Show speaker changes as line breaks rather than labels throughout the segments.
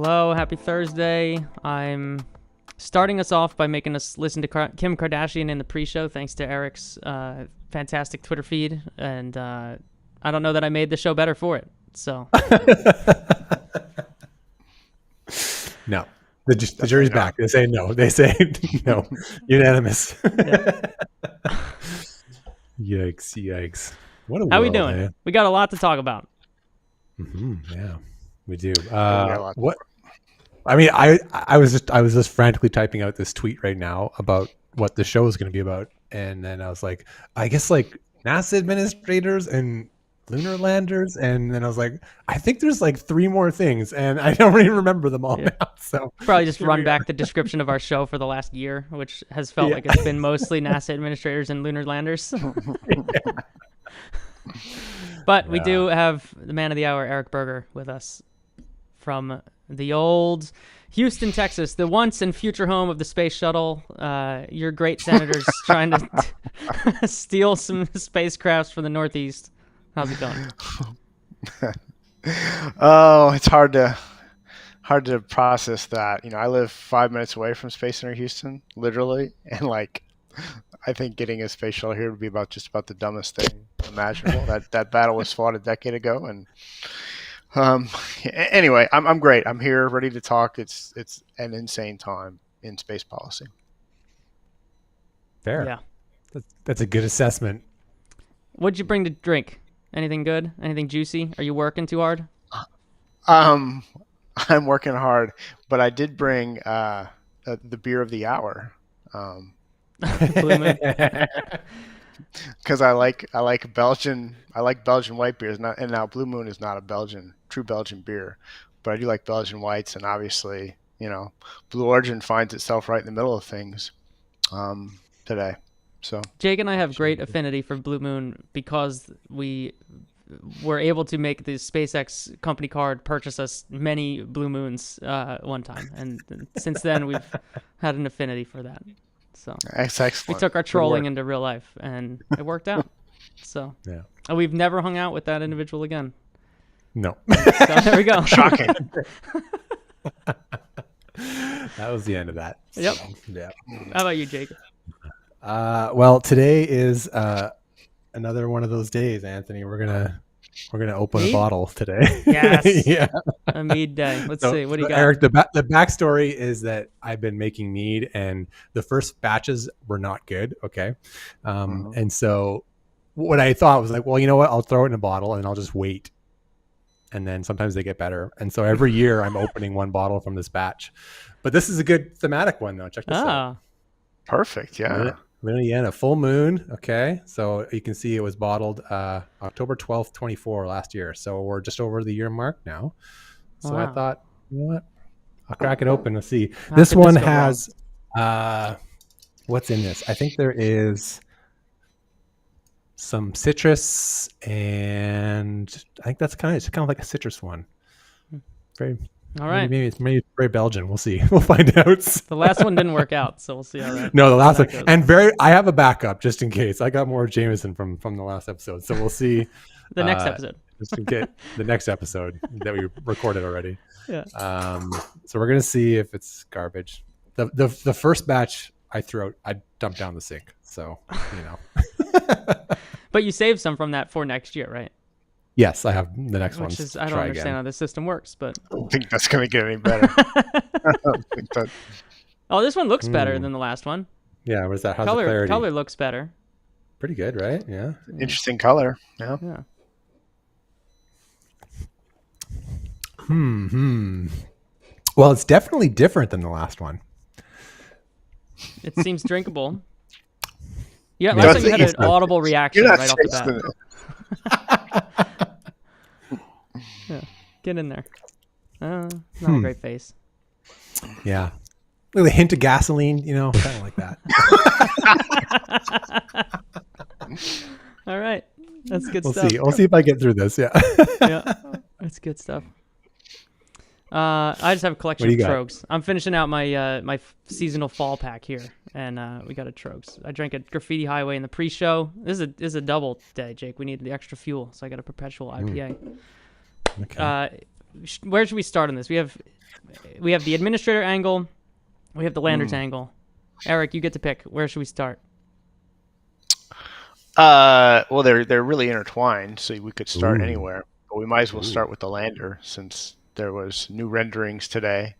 Hello, happy Thursday. I'm starting us off by making us listen to Kim Kardashian in the pre-show, thanks to Eric's fantastic Twitter feed. And I don't know that I made the show better for it. So
no, the jury's back. They say no. They say no. Unanimous. Yikes! What a world.
How we doing? Eh? We got a lot to talk about.
Yeah, we do. What? I mean, I was just frantically typing out this tweet right now about what the show is going to be about, and then I was like, I guess like NASA administrators and lunar landers, and then I was like, I think there's like 3 more things, and I don't even remember them all now. So
probably just run back the description of our show for the last year, which has felt like it's been mostly NASA administrators and lunar landers. But we do have the man of the hour, Eric Berger, with us from the old Houston, Texas, the once and future home of the space shuttle. Your great senators trying to steal some spacecrafts from the Northeast. How's it going?
Oh, it's hard to process that. You know, I live 5 minutes away from Space Center Houston, literally, and like, I think getting a space shuttle here would be just about the dumbest thing imaginable. that battle was fought a decade ago, and anyway, I'm great. I'm here, ready to talk. It's an insane time in space policy.
Fair. Yeah, that's a good assessment.
What'd you bring to drink? Anything good? Anything juicy? Are you working too hard?
I'm working hard, but I did bring the beer of the hour.
Blue Moon.
Because I like Belgian white beers, and now Blue Moon is not a true Belgian beer, but I do like Belgian whites, and obviously, you know, Blue Origin finds itself right in the middle of things today. So
Jake and I have great affinity for Blue Moon because we were able to make the SpaceX company card purchase us many Blue Moons one time, and since then we've had an affinity for that. So
excellent.
We took our trolling into real life, and it worked out. So
yeah,
and we've never hung out with that individual again.
No.
So there we go.
Shocking.
That was the end of that.
Yep.
So, yeah.
How about you, Jake?
Well, today is another one of those days, Anthony. We're gonna open a bottle today.
Yes.
Yeah.
A mead day. Let's see. What do you got?
Eric, the backstory is that I've been making mead, and the first batches were not good. Okay. And so what I thought was like, well, you know what? I'll throw it in a bottle and I'll just wait. And then sometimes they get better. And so every year I'm opening one bottle from this batch. But this is a good thematic one, though. Check this out.
Perfect. Yeah.
A full moon. Okay. So you can see it was bottled October 12th, 24 last year. So we're just over the year mark now. So I thought, you know what? I'll crack it open and see. This one has, what's in this? I think there is some citrus, and I think it's kind of like a citrus one. Very.
All right.
Maybe it's very Belgian. We'll see. We'll find out.
The last one didn't work out, so we'll see how that.
No, the last one, and I have a backup just in case. I got more Jameson from the last episode, so we'll see.
The next episode.
Just to get the next episode that we recorded already.
Yeah.
So we're gonna see if it's garbage. The first batch I threw out, I dumped down the sink. So you know.
But you saved some from that for next year, right?
Yes, I have the next one.
I don't understand how this system works, but
I don't think that's going to get any better.
Oh, this one looks better than the last one.
Yeah, what is that? How's the clarity?
Color looks better.
Pretty good, right? Yeah.
Interesting color. Yeah.
Well, it's definitely different than the last one.
It seems drinkable. Yeah, last time you had an audible reaction right off the bat. Yeah, get in there. Not a great face.
Yeah. Look at the hint of gasoline, you know, kind of like that.
All right. That's good
stuff.
stuff.
We'll see if I get through this. Yeah.
Yeah. That's good stuff. I just have a collection of Trogs. I'm finishing out my my seasonal fall pack here, and we got a Trogs. I drank a Graffiti Highway in the pre-show. This is a double day, Jake. We need the extra fuel, so I got a Perpetual IPA.
Okay.
where should we start on this? We have the administrator angle, we have the lander's angle. Eric, you get to pick. Where should we start?
Well, they're really intertwined, so we could start anywhere. But we might as well start with the lander, since there was new renderings today,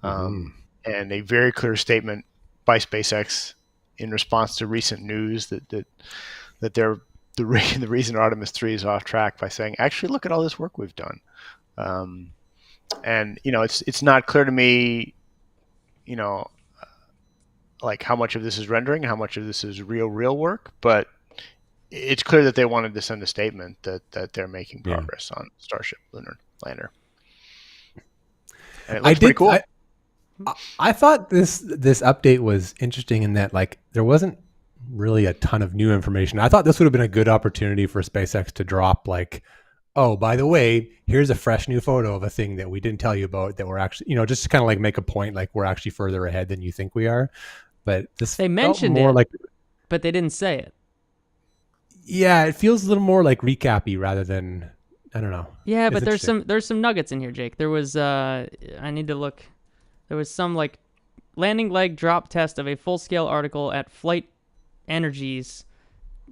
and a very clear statement by SpaceX in response to recent news that they're the reason Artemis 3 is off track, by saying, actually, look at all this work we've done. And it's not clear to me, like how much of this is rendering and how much of this is real work, but it's clear that they wanted to send a statement that they're making progress on Starship lunar lander. And it looks pretty cool.
I thought this update was interesting in that, like, there wasn't really a ton of new information. I thought this would have been a good opportunity for SpaceX to drop, like, oh, by the way, here's a fresh new photo of a thing that we didn't tell you about that we're actually, just to kind of like make a point, like we're actually further ahead than you think we are. But
they mentioned
more
it,
like,
but they didn't say it.
Yeah, it feels a little more like recap-y rather than, I don't know.
Yeah, but there's some nuggets in here, Jake. There was I need to look. There was some like landing leg drop test of a full-scale article at Flight Energies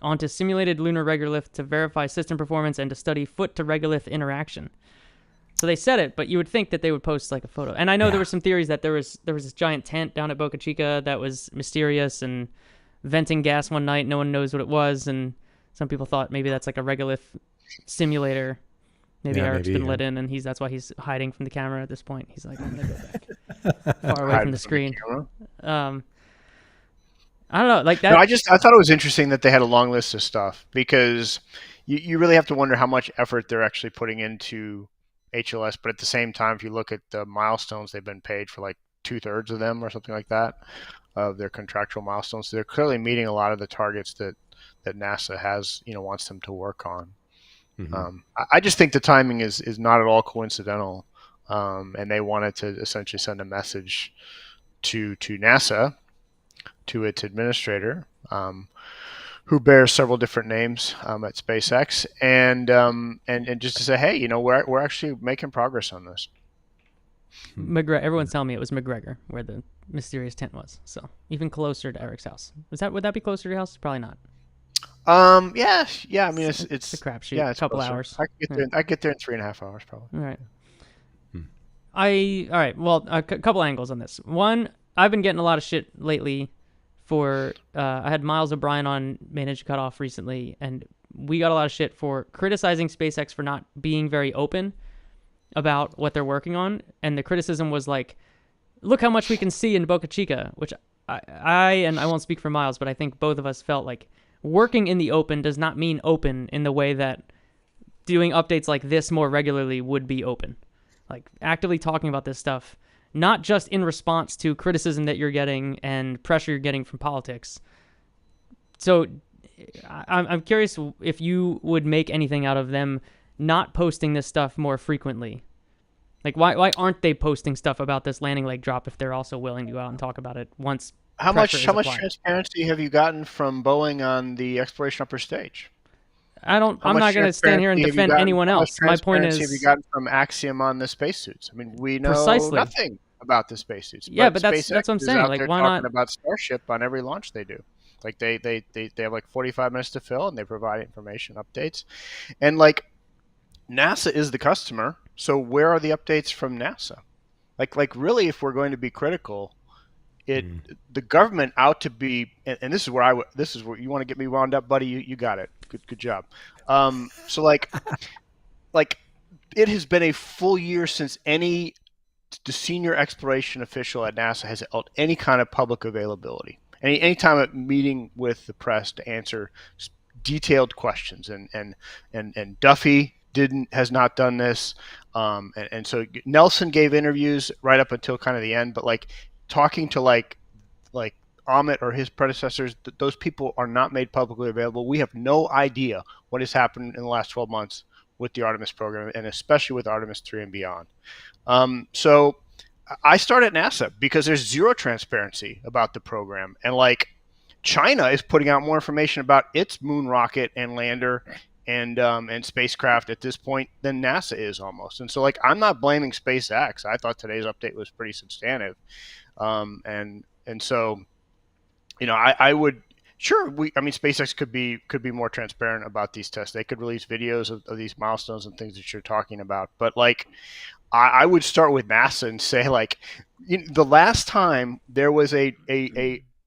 onto simulated lunar regolith to verify system performance and to study foot to regolith interaction. So they said it, but you would think that they would post like a photo. And I know there were some theories that there was this giant tent down at Boca Chica that was mysterious and venting gas one night. No one knows what it was, and some people thought maybe that's like a regolith simulator. Maybe Eric's been let in, and that's why he's hiding from the camera at this point. He's like, I'm gonna go back far away from the screen. I don't know, like that.
No, I thought it was interesting that they had a long list of stuff, because you really have to wonder how much effort they're actually putting into HLS. But at the same time, if you look at the milestones they've been paid for, like 2/3 of them or something like that, of their contractual milestones, so they're clearly meeting a lot of the targets that NASA has, wants them to work on. I just think the timing is not at all coincidental, and they wanted to essentially send a message to NASA, to its administrator, who bears several different names at SpaceX, and just to say, hey, we're actually making progress on this.
Everyone's telling me it was McGregor where the mysterious tent was, so even closer to Eric's house. Would that be closer to your house? Probably not.
Yeah. I mean, it's
a crapshoot.
Yeah,
a couple
closer.
hours.
I get there in 3.5 hours, probably.
All right. All right. Well, a couple angles on this. One, I've been getting a lot of shit lately for. I had Miles O'Brien on Manage Cutoff recently, and we got a lot of shit for criticizing SpaceX for not being very open about what they're working on, and the criticism was like, look how much we can see in Boca Chica, which I won't speak for Miles, but I think both of us felt like working in the open does not mean open in the way that doing updates like this more regularly would be open. Like actively talking about this stuff, not just in response to criticism that you're getting and pressure you're getting from politics. So I'm curious if you would make anything out of them not posting this stuff more frequently. Like, why aren't they posting stuff about this landing leg drop if they're also willing to go out and talk about it once?
How much transparency have you gotten from Boeing on the exploration upper stage?
I'm not going to stand here and defend anyone else. My point is,
have you gotten from Axiom on the spacesuits? I mean, we know nothing about the spacesuits.
Yeah, but that's what I'm saying. Like, why not
about Starship on every launch they do? Like they have like 45 minutes to fill, and they provide information updates, and like NASA is the customer. So where are the updates from NASA? Like really, if we're going to be critical, the government out to be, and this is where this is where you want to get me wound up, buddy. You got it. Good job. So like it has been a full year since the senior exploration official at NASA has held any kind of public availability, any time at meeting with the press to answer detailed questions, and Duffy has not done this, and so Nelson gave interviews right up until kind of the end, but like talking to like Amit or his predecessors, those people are not made publicly available. We have no idea what has happened in the last 12 months with the Artemis program, and especially with Artemis 3 and beyond. So I started at NASA because there's zero transparency about the program, and like China is putting out more information about its moon rocket and lander and spacecraft at this point than NASA is almost. And so, like, I'm not blaming SpaceX. I thought today's update was pretty substantive, and so, I would. Sure, SpaceX could be more transparent about these tests. They could release videos of these milestones and things that you're talking about. But like, I would start with NASA and say, like, the last time there was a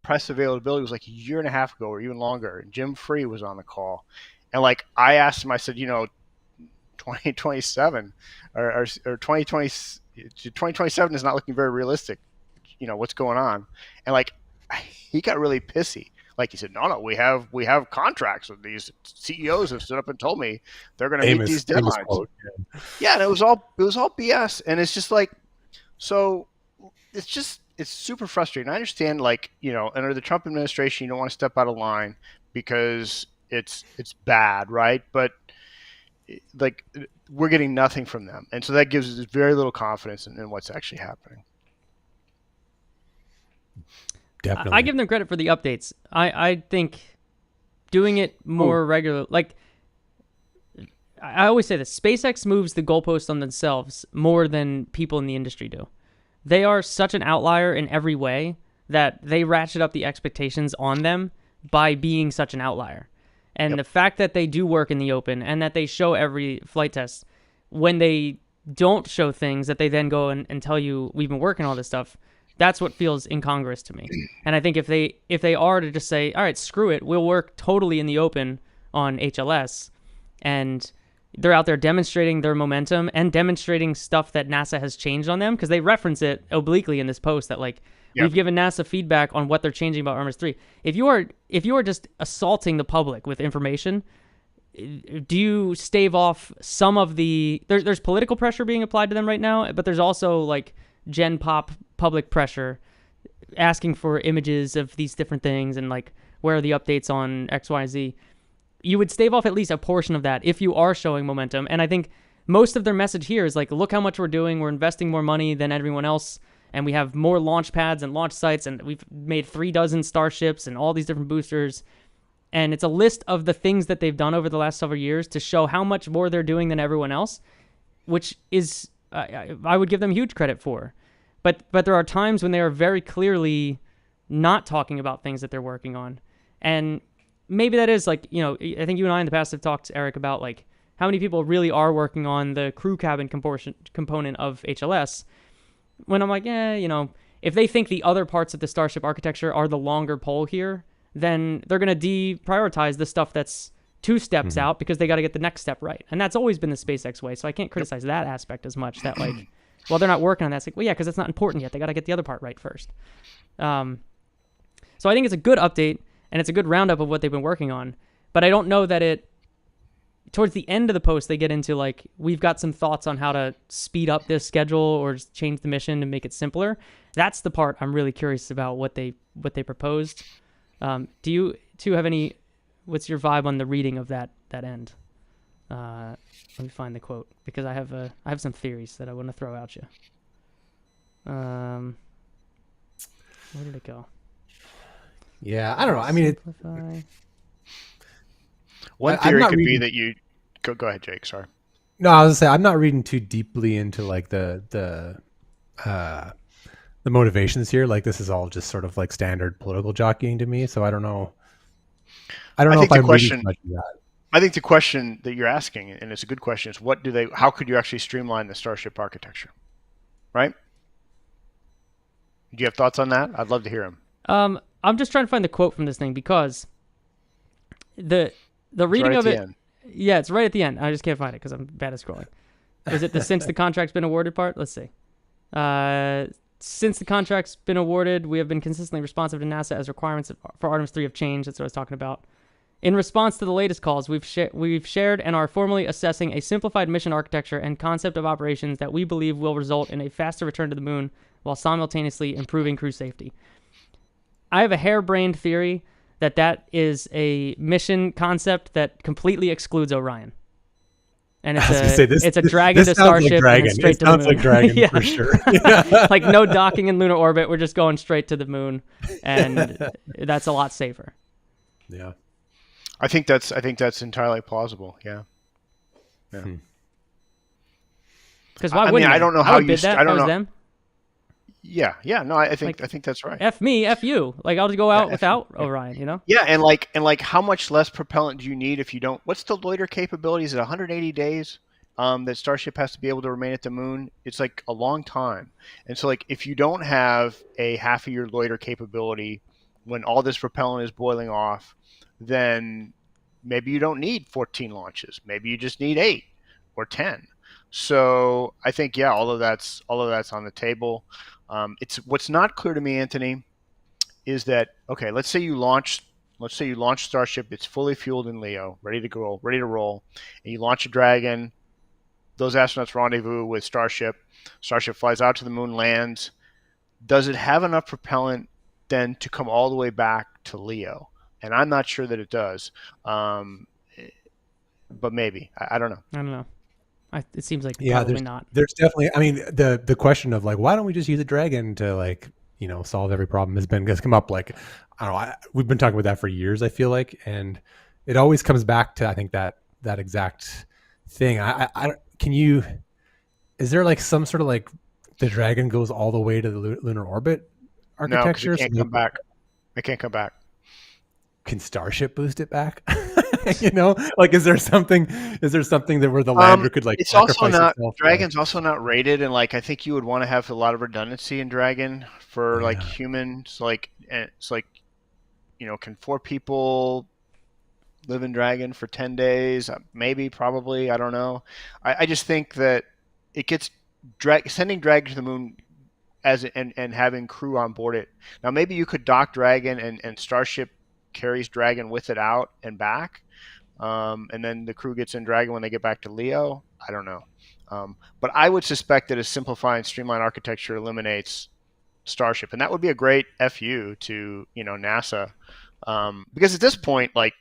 press availability was like a year and a half ago or even longer. And Jim Free was on the call, and like I asked him, I said, 2027 or 2027 is not looking very realistic. What's going on? And like, he got really pissy. Like, he said, no, we have contracts with these CEOs have stood up and told me they're going to meet these deadlines. Yeah, and it was all BS, and it's just like, so it's super frustrating. I understand, like, under the Trump administration, you don't want to step out of line because it's bad, right? But like, we're getting nothing from them, and so that gives us very little confidence in what's actually happening.
Definitely.
I give them credit for the updates. I think doing it more regular, like I always say this, SpaceX moves the goalpost on themselves more than people in the industry do. They are such an outlier in every way that they ratchet up the expectations on them by being such an outlier. And the fact that they do work in the open and that they show every flight test, when they don't show things that they then go and tell you, we've been working on all this stuff, that's what feels incongruous to me. And I think if they are to just say, all right, screw it, we'll work totally in the open on HLS, and they're out there demonstrating their momentum and demonstrating stuff that NASA has changed on them, because they reference it obliquely in this post that, like, we've given NASA feedback on what they're changing about Artemis 3. If you are just assaulting the public with information, do you stave off some of the... There's political pressure being applied to them right now, but there's also, like, Gen Pop public pressure asking for images of these different things and, like, where are the updates on X, Y, Z. You would stave off at least a portion of that if you are showing momentum. And I think most of their message here is like, look how much we're doing. We're investing more money than everyone else, and we have more launch pads and launch sites, and we've made 36 starships and all these different boosters. And it's a list of the things that they've done over the last several years to show how much more they're doing than everyone else, which is I would give them huge credit for. But there are times when they are very clearly not talking about things that they're working on. And maybe that is like, I think you and I in the past have talked, Eric, about like how many people really are working on the crew cabin component of HLS. When I'm like, if they think the other parts of the Starship architecture are the longer pole here, then they're going to deprioritize the stuff that's 2 steps out because they got to get the next step right. And that's always been the SpaceX way. So I can't criticize that aspect as much, that like, well, they're not working on that. It's like, well, yeah, because it's not important yet. They got to get the other part right first. So I think it's a good update, and it's a good roundup of what they've been working on. But I don't know that towards the end of the post, they get into like, we've got some thoughts on how to speed up this schedule or just change the mission to make it simpler. That's the part I'm really curious about, what they proposed. Do you two have any? What's your vibe on the reading of that end? Let me find the quote, because I have some theories that I want to throw at you. Where did it go?
Yeah, I don't know. I mean,
one theory could be that you go ahead, Jake. Sorry.
No, I was gonna say I'm not reading too deeply into like the motivations here. Like, this is all just sort of like standard political jockeying to me. So I don't know. I don't know if I'm reading much of that.
I think the question that you're asking, and it's a good question, is how could you actually streamline the Starship architecture, right? Do you have thoughts on that? I'd love to hear them.
I'm just trying to find the quote from this thing, because the reading of it, yeah, it's right at the end. I just can't find it because I'm bad at scrolling. Is it the since the contract's been awarded part? Let's see. Since the contract's been awarded, we have been consistently responsive to NASA as requirements for Artemis 3 have changed. That's what I was talking about. In response to the latest calls, we've shared and are formally assessing a simplified mission architecture and concept of operations that we believe will result in a faster return to the moon while simultaneously improving crew safety. I have a harebrained theory that is a mission concept that completely excludes Orion. And it's a Dragon to Starship.
Like
and straight
it sounds
to the moon.
like Dragon
yeah.
for sure.
Like no docking in lunar orbit. We're just going straight to the moon, and that's a lot safer.
Yeah.
I think that's entirely plausible. Yeah. Yeah.
Because why wouldn't
I
they?
don't know
I
how
would
you.
bid that
I
if I
don't
was
know.
them.
Yeah. Yeah. No, I think
Like,
that's right.
F me, F you. Like, I'll just go out
Yeah,
without Orion, you know?
Yeah, and like how much less propellant do you need if you don't? What's the loiter capability? Is it 180 days that Starship has to be able to remain at the moon? It's like a long time. And so like if you don't have a half a year loiter capability when all this propellant is boiling off, then maybe you don't need 14 launches. Maybe you just need 8 or 10. So I think all of that's on the table. It's what's not clear to me, Anthony, is that okay? Let's say you launch Starship. It's fully fueled in Leo, ready to go, ready to roll, and you launch a Dragon. Those astronauts rendezvous with Starship. Starship flies out to the moon, lands. Does it have enough propellant then to come all the way back to Leo? And I'm not sure that it does, but maybe. I don't know.
I don't know. It seems like
Yeah,
probably not.
there's definitely. I mean, the question of like, why don't we just use a Dragon to like, solve every problem has come up. Like, I don't know. We've been talking about that for years, I feel like, and it always comes back to I think that exact thing. Is there like some sort of like the Dragon goes all the way to the lunar orbit architecture?
No, because it can't come back. It can't come back.
Can Starship boost it back? Like is there something that where the lander could like
it's also not
itself,
Dragon's also not rated, and like I think you would want to have a lot of redundancy in Dragon for like humans, like, and it's like, can 4 people live in Dragon for 10 days? Maybe, probably, I don't know. I just think that it gets sending Dragon to the moon and having crew on board it. Now maybe you could dock Dragon and Starship carries Dragon with it out and back. And then the crew gets in Dragon when they get back to Leo. I don't know. But I would suspect that a simplified, streamlined architecture eliminates Starship. And that would be a great FU to, NASA. Because at this point, like,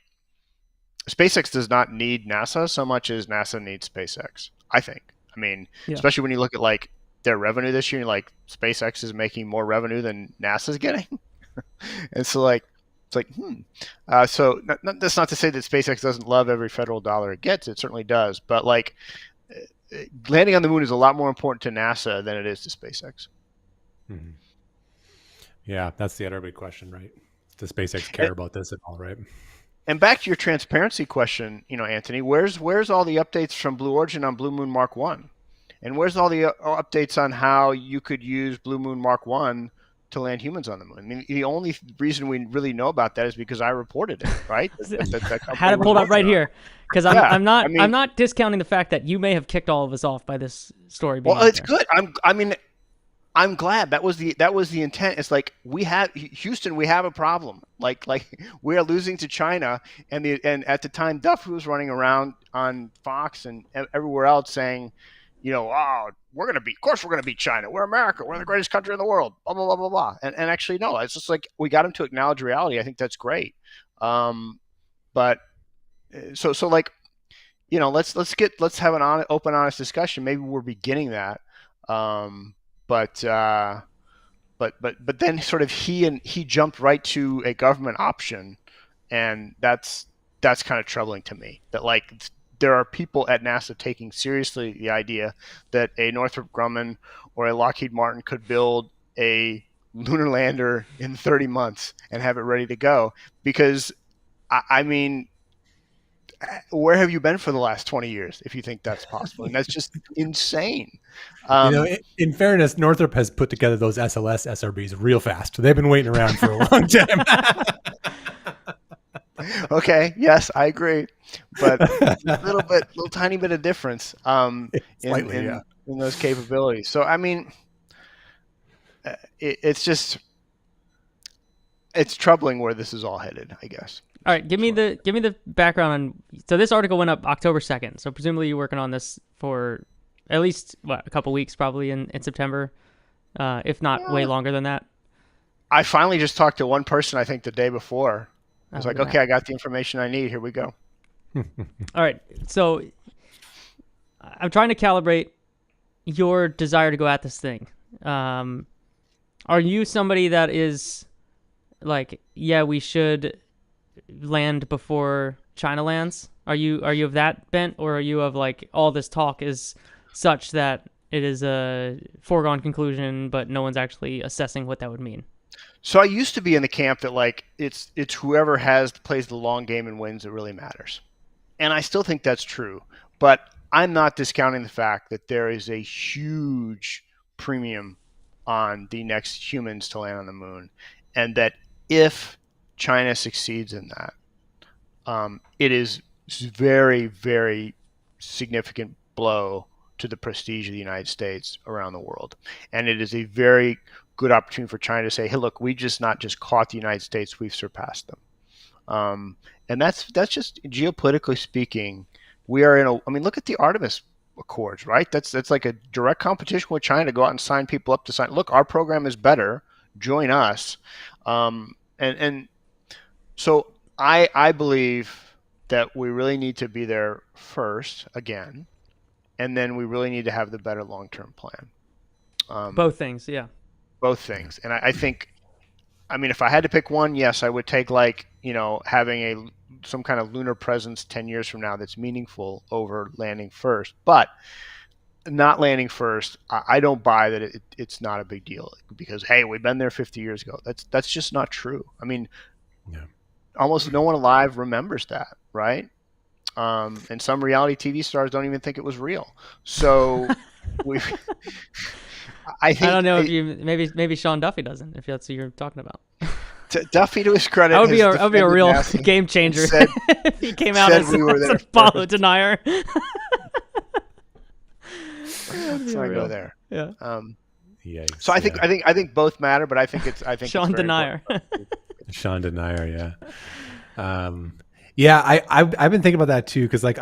SpaceX does not need NASA so much as NASA needs SpaceX, I think. I mean, especially when you look at, like, their revenue this year, like, SpaceX is making more revenue than NASA's getting. And so, like, it's like, so that's not to say that SpaceX doesn't love every federal dollar it gets. It certainly does. But like landing on the moon is a lot more important to NASA than it is to SpaceX.
Mm-hmm. Yeah, that's the other big question, right? Does SpaceX care about this at all, right?
And back to your transparency question, Anthony, where's all the updates from Blue Origin on Blue Moon Mark 1? And where's all the updates on how you could use Blue Moon Mark 1 to land humans on the moon? I mean, the only reason we really know about that is because I reported it, right?
I had it pulled up right here because I'm not discounting the fact that you may have kicked all of us off by this story.
Well, it's good. I'm glad that was the intent. It's like Houston, we have a problem. Like we are losing to China, and at the time Duffy was running around on Fox and everywhere else saying, of course we're gonna beat China. We're America. We're the greatest country in the world. Blah blah blah blah blah. And actually, no. It's just like we got him to acknowledge reality. I think that's great. But so like, let's have an open, honest discussion. Maybe we're beginning that. But then sort of he jumped right to a government option, and that's kind of troubling to me. That like. There are people at NASA taking seriously the idea that a Northrop Grumman or a Lockheed Martin could build a lunar lander in 30 months and have it ready to go. Because, I mean, where have you been for the last 20 years if you think that's possible? And that's just insane.
In fairness, Northrop has put together those SLS SRBs real fast. They've been waiting around for a long time.
Okay. Yes, I agree, but little tiny bit of difference in those capabilities. So I mean, it's troubling where this is all headed, I guess.
All right, give me the background on. So this article went up October 2nd. So presumably you're working on this for at least a couple weeks, probably in September, if not way longer than that.
I finally just talked to one person. I think the day before. I was like, okay, I got the information I need. Here we go.
All right. So I'm trying to calibrate your desire to go at this thing. Are you somebody that is like, yeah, we should land before China lands? Are you of that bent, or are you of like all this talk is such that it is a foregone conclusion, but no one's actually assessing what that would mean?
So I used to be in the camp that like it's whoever plays the long game and wins that really matters. And I still think that's true, but I'm not discounting the fact that there is a huge premium on the next humans to land on the moon, and that if China succeeds in that, it is very, very significant blow to the prestige of the United States around the world. And it is a very good opportunity for China to say, hey, look, we just not just caught the United States, we've surpassed them. And that's just geopolitically speaking, we are in a, I mean, look at the Artemis Accords, right? That's like a direct competition with China to go out and sign people up to sign. Look, our program is better. Join us. And so I believe that we really need to be there first again, and then we really need to have the better long-term plan.
Both things, yeah.
Both things. And I think, I mean, if I had to pick one, yes, I would take like, having some kind of lunar presence 10 years from now that's meaningful over landing first. But not landing first, I don't buy that it's not a big deal because, hey, we've been there 50 years ago. That's just not true. I mean, almost no one alive remembers that, right? And some reality TV stars don't even think it was real. So I don't
know if you maybe Sean Duffy doesn't, if that's who you're talking about.
Duffy, to his credit,
that would be a real game changer if he came out as a follow denier.
Let's not go there.
Yeah.
So I think both matter, but I think
Sean Denier.
Sean Denier, yeah. I've been thinking about that too, because like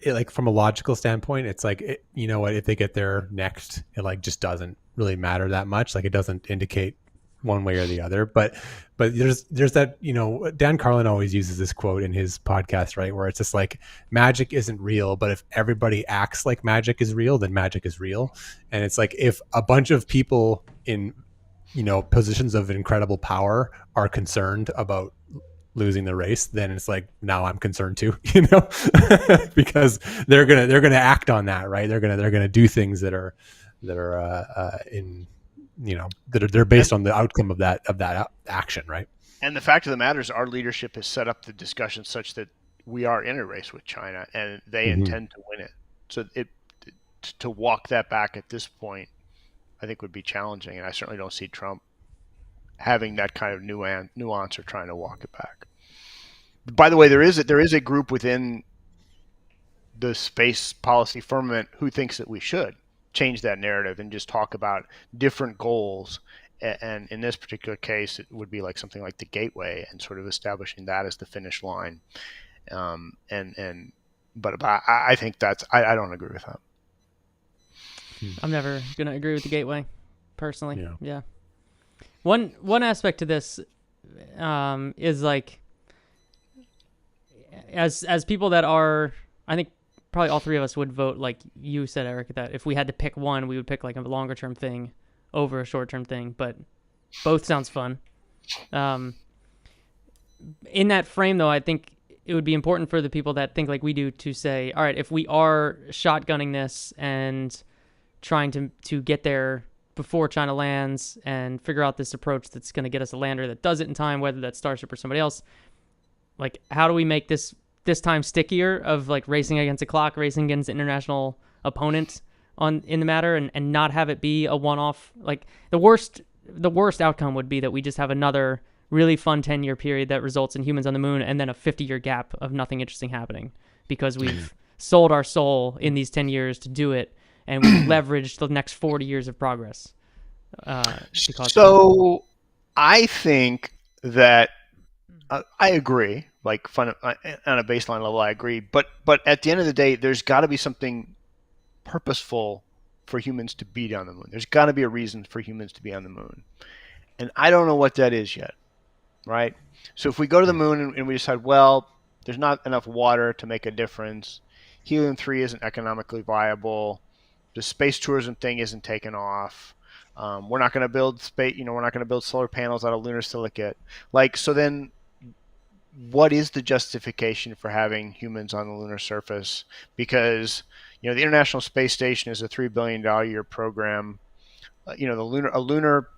like from a logical standpoint, it's like you know what, if they get there next, it like just doesn't really matter that much. Like it doesn't indicate one way or the other. But there's that, Dan Carlin always uses this quote in his podcast, right, where it's just like magic isn't real, but if everybody acts like magic is real, then magic is real. And it's like if a bunch of people in positions of incredible power are concerned about losing the race, then it's like, now I'm concerned too, because they're gonna act on that, right? They're gonna do things that are in they're based on the outcome of that action, right?
And the fact of the matter is, our leadership has set up the discussion such that we are in a race with China, and they intend to win it. So to walk that back at this point, I think would be challenging, and I certainly don't see Trump having that kind of nuance or trying to walk it back. By the way, there is a group within the space policy firmament who thinks that we should change that narrative and just talk about different goals. And in this particular case, it would be like something like the gateway and sort of establishing that as the finish line. But I think I don't agree with that.
I'm never going to agree with the gateway, personally. Yeah. One aspect to this is like, as people that are, I think probably all three of us would vote like you said, Eric, that if we had to pick one, we would pick like a longer term thing over a short term thing, but both sounds fun. In that frame though, I think it would be important for the people that think like we do to say, all right, if we are shotgunning this and trying to get there before China lands and figure out this approach that's going to get us a lander that does it in time, whether that's Starship or somebody else, like how do we make this time stickier of like racing against the clock, racing against the international opponent in the matter, and not have it be a one-off? Like the worst outcome would be that we just have another really fun 10-year period that results in humans on the moon and then a 50-year gap of nothing interesting happening because we've sold our soul in these 10 years to do it, and we've leveraged the next 40 years of progress.
So I think that I agree, like on a baseline level, I agree. But at the end of the day, there's got to be something purposeful for humans to be on the moon. There's got to be a reason for humans to be on the moon. And I don't know what that is yet, right? So if we go to the moon and we decide, well, there's not enough water to make a difference, helium-3 isn't economically viable, the space tourism thing isn't taken off, we're not going to build we're not going to build solar panels out of lunar silicate. Like, so then what is the justification for having humans on the lunar surface? Because the International Space Station is a $3 billion a year program. A lunar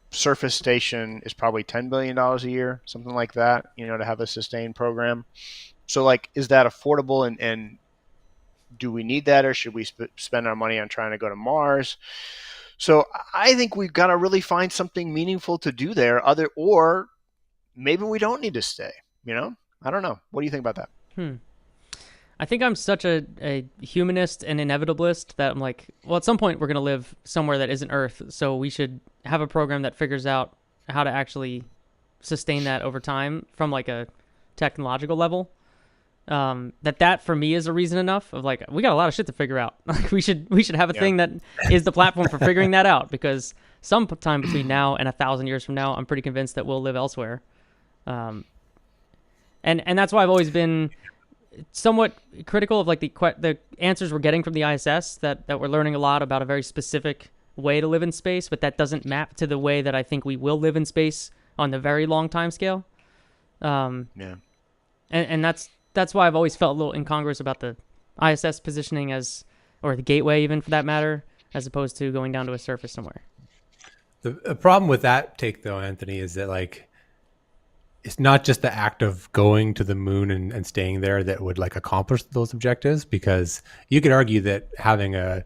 surface station is probably $10 billion a year, something like that. To have a sustained program. So, is that affordable, and do we need that, or should we spend our money on trying to go to Mars? So, I think we've got to really find something meaningful to do there, or maybe we don't need to stay. I don't know. What do you think about that?
I think I'm such a humanist and inevitablist that I'm like, well, at some point we're going to live somewhere that isn't Earth, so we should have a program that figures out how to actually sustain that over time from like a technological level. That for me is a reason enough of like, we got a lot of shit to figure out. Like we should have a thing that is the platform for figuring that out, because sometime between now and 1,000 years from now, I'm pretty convinced that we'll live elsewhere. And that's why I've always been somewhat critical of like the answers we're getting from the ISS, that we're learning a lot about a very specific way to live in space, but that doesn't map to the way that I think we will live in space on the very long time scale. And that's why I've always felt a little incongruous about the ISS positioning or the gateway even for that matter, as opposed to going down to a surface somewhere.
The problem with that take though, Anthony, is that like, it's not just the act of going to the moon and staying there that would like accomplish those objectives, because you could argue that having a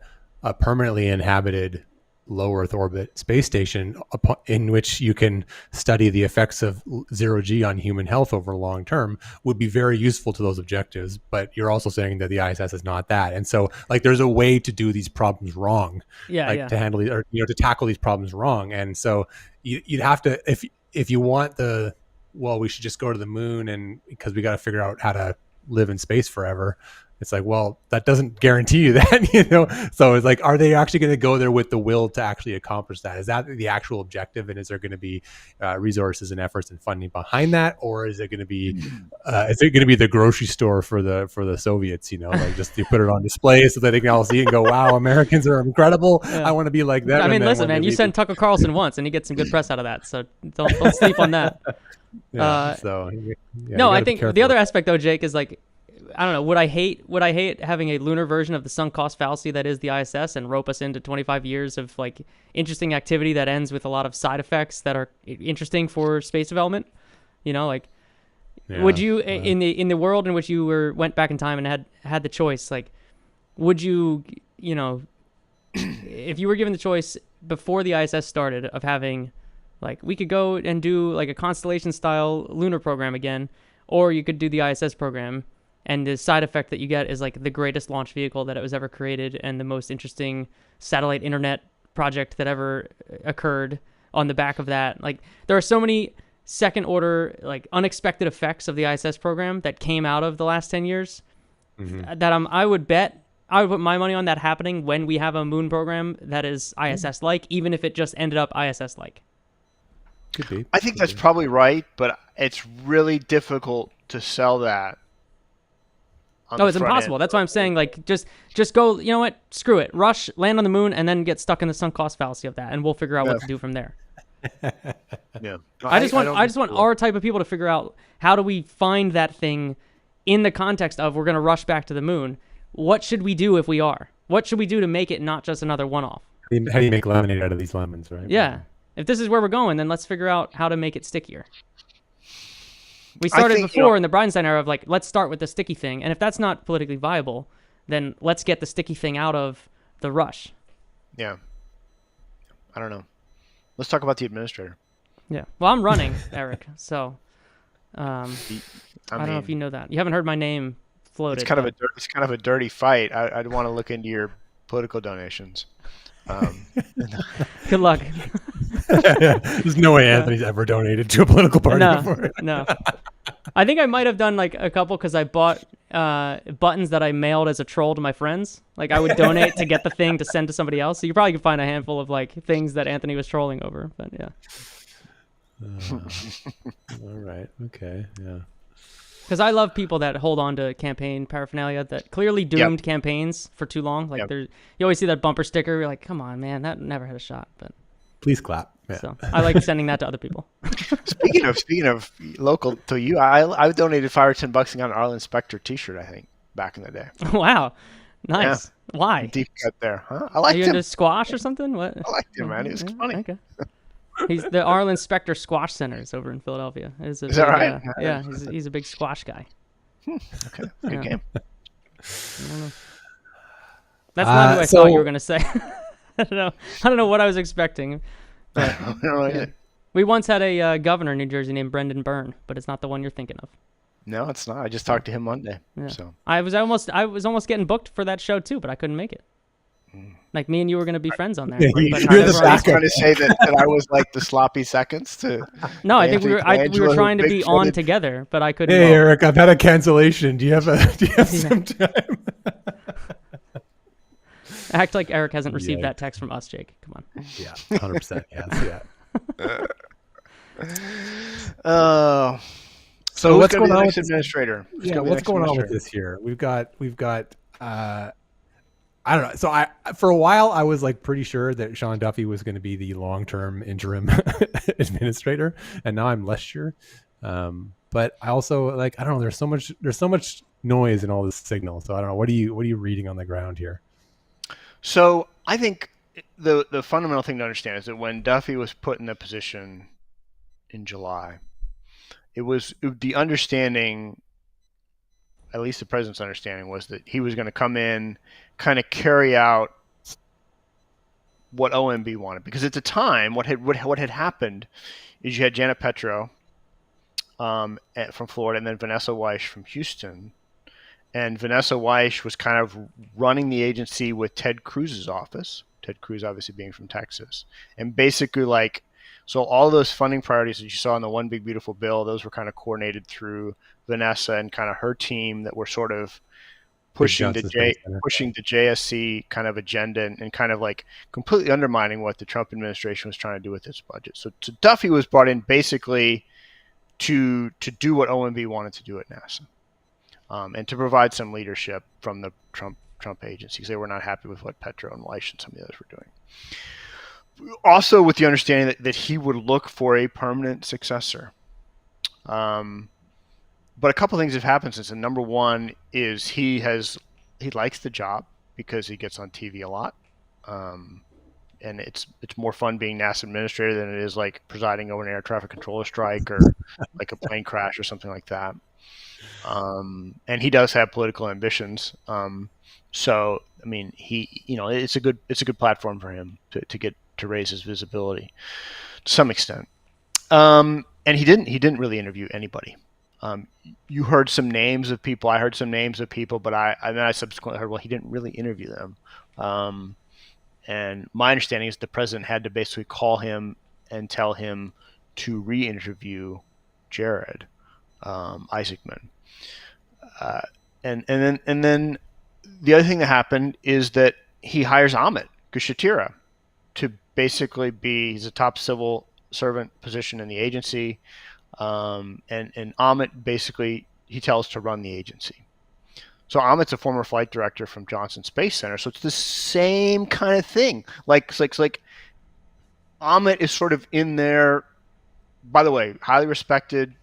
permanently inhabited low Earth orbit space station in which you can study the effects of zero G on human health over long term would be very useful to those objectives. But you're also saying that the ISS is not that. And so like there's a way to do these problems wrong, to handle or to tackle these problems wrong. And so you'd have to, if you want we should just go to the moon and because we got to figure out how to live in space forever. It's like, well, that doesn't guarantee you that, So it's like, are they actually going to go there with the will to actually accomplish that? Is that the actual objective? And is there going to be resources and efforts and funding behind that? Or is it going to be, the grocery store for the Soviets, like just you put it on display so that they can all see it and go, wow, Americans are incredible. Yeah. I want to be like that.
I mean, listen, man, you sent Tucker Carlson once and he gets some good press out of that. So don't sleep on that. I think the other aspect though, Jake, is like, I don't know, would I hate having a lunar version of the sunk cost fallacy that is the ISS and rope us into 25 years of like interesting activity that ends with a lot of side effects that are interesting for space development? Would you in the world in which you went back in time and had the choice, like would you if you were given the choice before the ISS started of having like we could go and do like a constellation style lunar program again, or you could do the ISS program, and the side effect that you get is like the greatest launch vehicle that it was ever created and the most interesting satellite internet project that ever occurred on the back of that. Like there are so many second order, like unexpected effects of the ISS program that came out of the last 10 years that I would put my money on that happening when we have a moon program that is ISS-like, even if it just ended up ISS-like.
Could be.
I think that's probably right, but it's really difficult to sell that.
It's impossible. That's why I'm saying, like, just go, you know what? Screw it. Rush, land on the moon, and then get stuck in the sunk cost fallacy of that, and we'll figure out what to do from there.
Yeah.
I just want our type of people to figure out how do we find that thing in the context of we're going to rush back to the moon. What should we do if we are? What should we do to make it not just another one-off?
How do you make lemonade out of these lemons, right?
Yeah. If this is where we're going, then let's figure out how to make it stickier. We started before in the Bridenstine era of like, let's start with the sticky thing. And if that's not politically viable, then let's get the sticky thing out of the rush.
Yeah. I don't know. Let's talk about the administrator.
Yeah. Well, I'm running, Eric. So I don't know if you know that. You haven't heard my name floated.
It's kind of a dirty fight. I'd want to look into your political donations.
Good luck.
There's no way Anthony's ever donated to a political party before.
No. I think I might have done like a couple because I bought buttons that I mailed as a troll to my friends. Like I would donate to get the thing to send to somebody else. So you probably could find a handful of like things that Anthony was trolling over. But yeah.
All right. Okay. Yeah.
Because I love people that hold on to campaign paraphernalia that clearly doomed campaigns for too long. Like you always see that bumper sticker. You're like, come on, man, that never had a shot. But
please clap. Yeah.
So I like sending that to other people.
Speaking of local to you, I donated $5 or $10 and got an Arlen Specter T-shirt. I think back in the day.
Wow, nice.
Yeah.
Why?
Deep cut there, huh? I
Are
liked
you
him.
into squash or something? What?
I liked him, man. He was funny.
Okay. He's the Arlen Specter Squash Center is over in Philadelphia. Is
that right?
Yeah, he's a big squash guy.
Okay, good game.
I don't know. That's not who I thought you were gonna say. I don't know what I was expecting. But, yeah. We once had a governor in New Jersey named Brendan Byrne, but it's not the one you're thinking of.
No, it's not. I just talked to him Monday.
Yeah.
So
I was almost getting booked for that show too, but I couldn't make it. Like me and you were going to be friends on there.
Yeah,
you're the backup. Trying to say that I was like the sloppy seconds to.
No, I think we were trying to be on together, but I couldn't.
Hey, Eric, I've had a cancellation. Do you have some time?
Act like Eric hasn't received that text from us, Jake. Come on.
Yeah, 100%. Yes,
yeah. So what's going on with administrator?
What's going on with this here? We've got I don't know. So for a while I was like pretty sure that Sean Duffy was going to be the long-term interim administrator, and now I'm less sure. But I also I don't know. There's so much noise in all this signal. So I don't know. What are you reading on the ground here?
So I think the fundamental thing to understand is that when Duffy was put in the position in July, it was the understanding, at least the president's understanding, was that he was going to come in, kind of carry out what OMB wanted. Because at the time, what had happened is you had Janet Petro from Florida, and then Vanessa Weish from Houston. And Vanessa Weish was kind of running the agency with Ted Cruz's office. Ted Cruz obviously being from Texas, and basically so all those funding priorities that you saw in the One Big Beautiful Bill, those were kind of coordinated through Vanessa and kind of her team that were sort of pushing the JSC kind of agenda and kind of completely undermining what the Trump administration was trying to do with its budget. So Duffy was brought in basically to do what OMB wanted to do at NASA, and to provide some leadership from the Trump agencies. They were not happy with what Petro and Weish and some of the others were doing. Also with the understanding that he would look for a permanent successor. But a couple of things have happened since then. Number one is he likes the job because he gets on TV a lot. And it's more fun being NASA administrator than it is presiding over an air traffic controller strike or a plane crash or something like that. And he does have political ambitions. So I mean, it's a good platform for him to raise his visibility to some extent. And he didn't really interview anybody. You heard some names of people. I heard some names of people, but I subsequently heard, well, he didn't really interview them. And my understanding is the president had to basically call him and tell him to re-interview Jared Isaacman. And then the other thing that happened is that he hires Amit Gushatira to basically he's a top civil servant position in the agency. And Amit basically he tells to run the agency. So Amit's a former flight director from Johnson Space Center, so it's the same kind of thing. Amit is sort of in there. By the way, highly respected,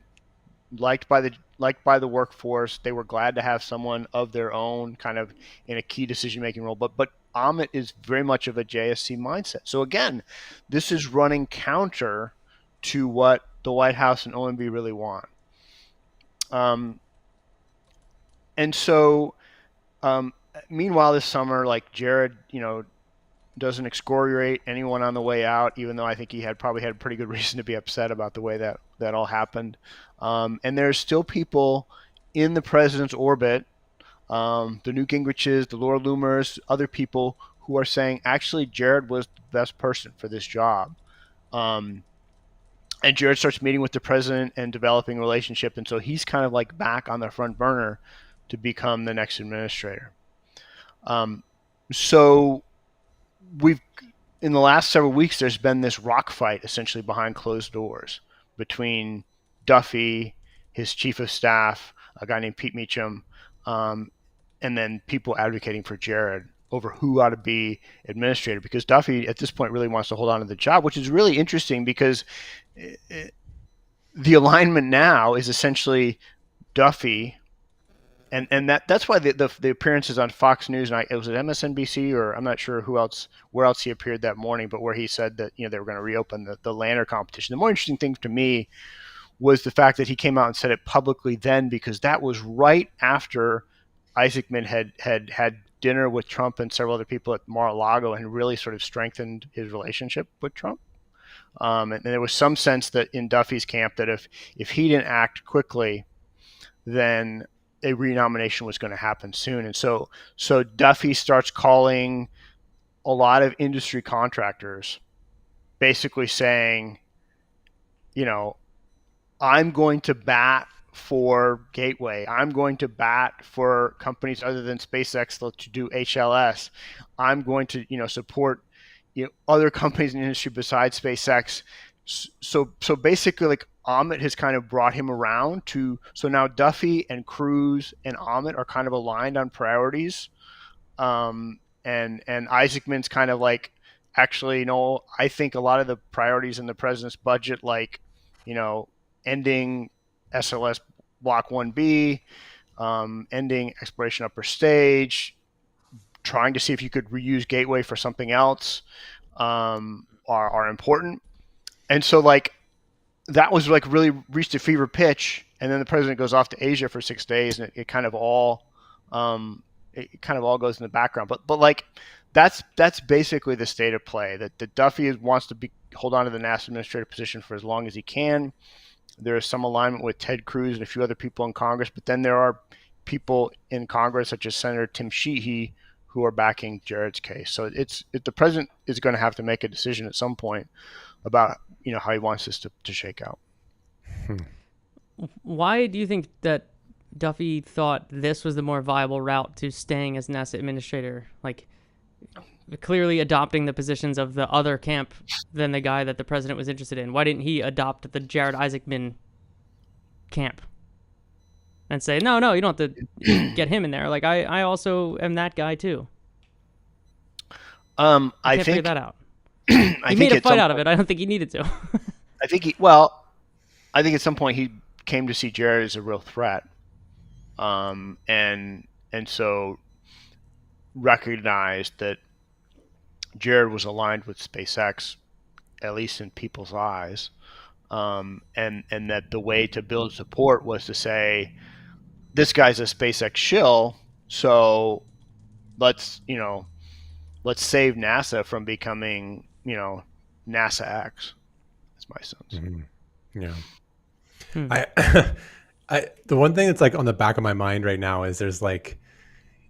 liked by the workforce. They were glad to have someone of their own, kind of in a key decision-making role. But Amit is very much of a JSC mindset. So again, this is running counter to what the White House and OMB really want. And so, meanwhile, this summer, Jared, doesn't excoriate anyone on the way out, even though I think he probably had pretty good reason to be upset about the way that all happened. And there's still people in the president's orbit, the Newt Gingriches, the Laura Loomers, other people who are saying, actually, Jared was the best person for this job. And Jared starts meeting with the president and developing a relationship. And so he's kind of back on the front burner to become the next administrator. So in the last several weeks, there's been this rock fight essentially behind closed doors between Duffy, his chief of staff, a guy named Pete Meacham, and then people advocating for Jared, over who ought to be administrator, because Duffy at this point really wants to hold on to the job, which is really interesting because the alignment now is essentially Duffy, and that's why the appearances on Fox News, and it was at MSNBC, or I'm not sure where else he appeared that morning, but where he said that they were going to reopen the lander competition. The more interesting thing to me was the fact that he came out and said it publicly then, because that was right after Isaacman had dinner with Trump and several other people at Mar-a-Lago and really sort of strengthened his relationship with Trump. And there was some sense that in Duffy's camp that if he didn't act quickly, then a renomination was going to happen soon. And so Duffy starts calling a lot of industry contractors, basically saying, I'm going to bat for Gateway. I'm going to bat for companies other than SpaceX to do HLS. I'm going to, support, other companies in the industry besides SpaceX. So basically, like, Amit has kind of brought him around so now Duffy and Cruz and Amit are kind of aligned on priorities. And Isaacman's kind of like, actually, I think a lot of the priorities in the president's budget, like, ending SLS Block 1B, ending exploration upper stage, trying to see if you could reuse Gateway for something else, are important. And so, like, that was like really reached a fever pitch, and then the president goes off to Asia for 6 days, and it kind of all goes in the background. But like, that's basically the state of play. That Duffy wants to hold on to the NASA administrative position for as long as he can. There is some alignment with Ted Cruz and a few other people in Congress, but then there are people in Congress, such as Senator Tim Sheehy, who are backing Jared's case. So the president is going to have to make a decision at some point about how he wants this to shake out.
Why do you think that Duffy thought this was the more viable route to staying as NASA administrator? Like, clearly adopting the positions of the other camp than the guy that the president was interested in. Why didn't he adopt the Jared Isaacman camp and say, no, you don't have to get him in there. Like, I also am that guy too. I can't figure that out. He made a fight out of it. I don't think he needed to.
I think at some point he came to see Jared as a real threat. And so recognized that Jared was aligned with SpaceX, at least in people's eyes, and that the way to build support was to say, this guy's a SpaceX shill, so let's save NASA from becoming, NASA X. That's my sense.
Mm-hmm. Yeah. The one thing that's like on the back of my mind right now is there's like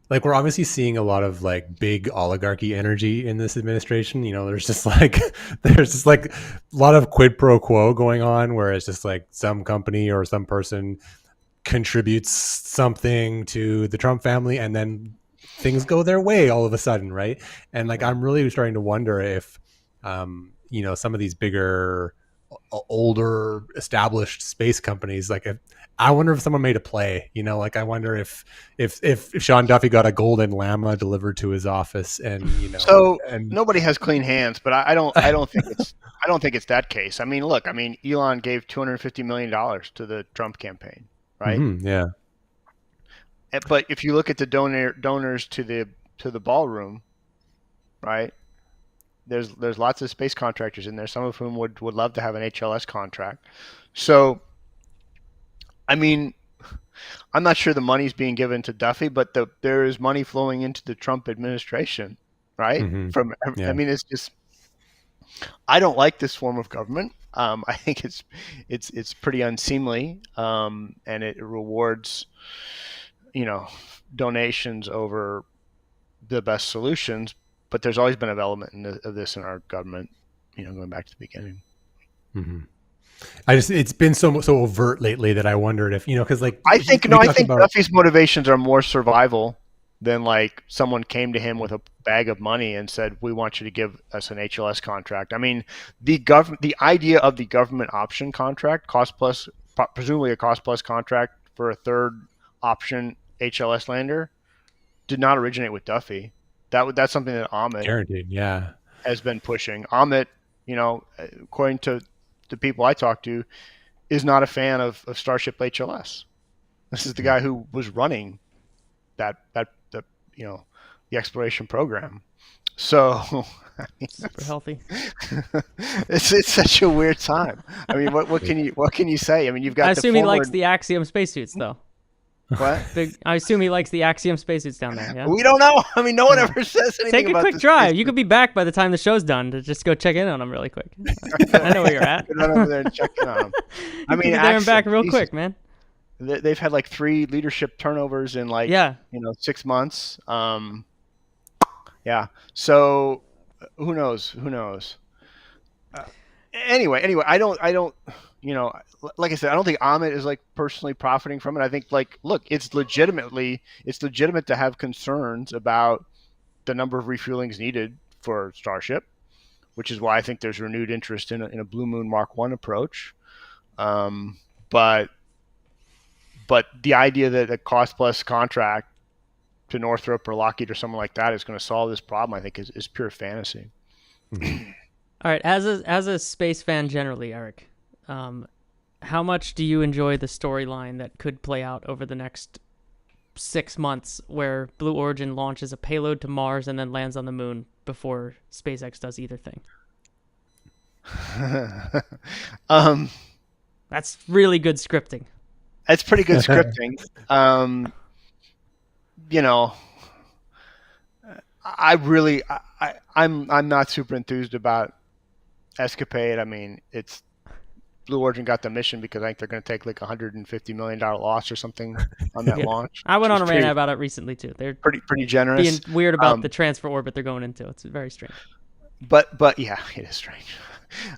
we're obviously seeing a lot of like big oligarchy energy in this administration. There's just like a lot of quid pro quo going on, where it's just like some company or some person contributes something to the Trump family and then things go their way all of a sudden, right? And like, I'm really starting to wonder if some of these bigger, older, established space companies, like, I wonder if someone made a play, like, I wonder if Sean Duffy got a golden llama delivered to his office, and
and nobody has clean hands, but I don't think it's that case. I mean, look, Elon gave $250 million to the Trump campaign, right?
Mm-hmm, yeah.
But if you look at the donors to the ballroom, right? There's lots of space contractors in there, some of whom would love to have an HLS contract. So, I'm not sure the money's being given to Duffy, but there is money flowing into the Trump administration, right? Mm-hmm. It's just, I don't like this form of government. I think it's pretty unseemly, and it rewards, donations over the best solutions. But there's always been an element of this in our government, going back to the beginning.
Mm-hmm. It's been so overt lately that I wondered if, because like,
I think Duffy's motivations are more survival than like someone came to him with a bag of money and said, we want you to give us an HLS contract. The idea of the government option contract, presumably a cost plus contract for a third option HLS lander, did not originate with Duffy. That's something that Amit
Guaranteed, yeah.
has been pushing. Amit, according to the people I talk to, is not a fan of Starship HLS. This is the guy who was running the exploration program. So
super healthy.
it's such a weird time. I mean, what can you say? I mean, you've got.
I assume he likes the Axiom spacesuits, though.
What?
I assume he likes the Axiom spacesuits down there. Yeah.
We don't know. I mean, no one ever says anything.
Take a quick drive. You could be back by the time the show's done to just go check in on them really quick. I know where you're at.
Run over there and check in on them. I mean,
be there and back real quick, man.
They've had like 3 leadership turnovers in 6 months. Yeah. So who knows? Anyway, I don't. Like I said, I don't think Amit is like personally profiting from it. I think look, it's legitimate to have concerns about the number of refuelings needed for Starship, which is why I think there's renewed interest in a Blue Moon Mark 1 approach. But the idea that a cost plus contract to Northrop or Lockheed or someone like that is going to solve this problem, I think is pure fantasy.
All right, as a space fan generally, Eric, how much do you enjoy the storyline that could play out over the next 6 months where Blue Origin launches a payload to Mars and then lands on the moon before SpaceX does either thing? That's really good scripting.
That's pretty good scripting. I'm not super enthused about Escapade. I mean, it's Blue Origin got the mission because I think they're going to take like $150 million loss or something on that launch.
I went on a rant about it recently too. They're
pretty generous.
Being weird about the transfer orbit they're going into. It's very strange.
But yeah, it is strange.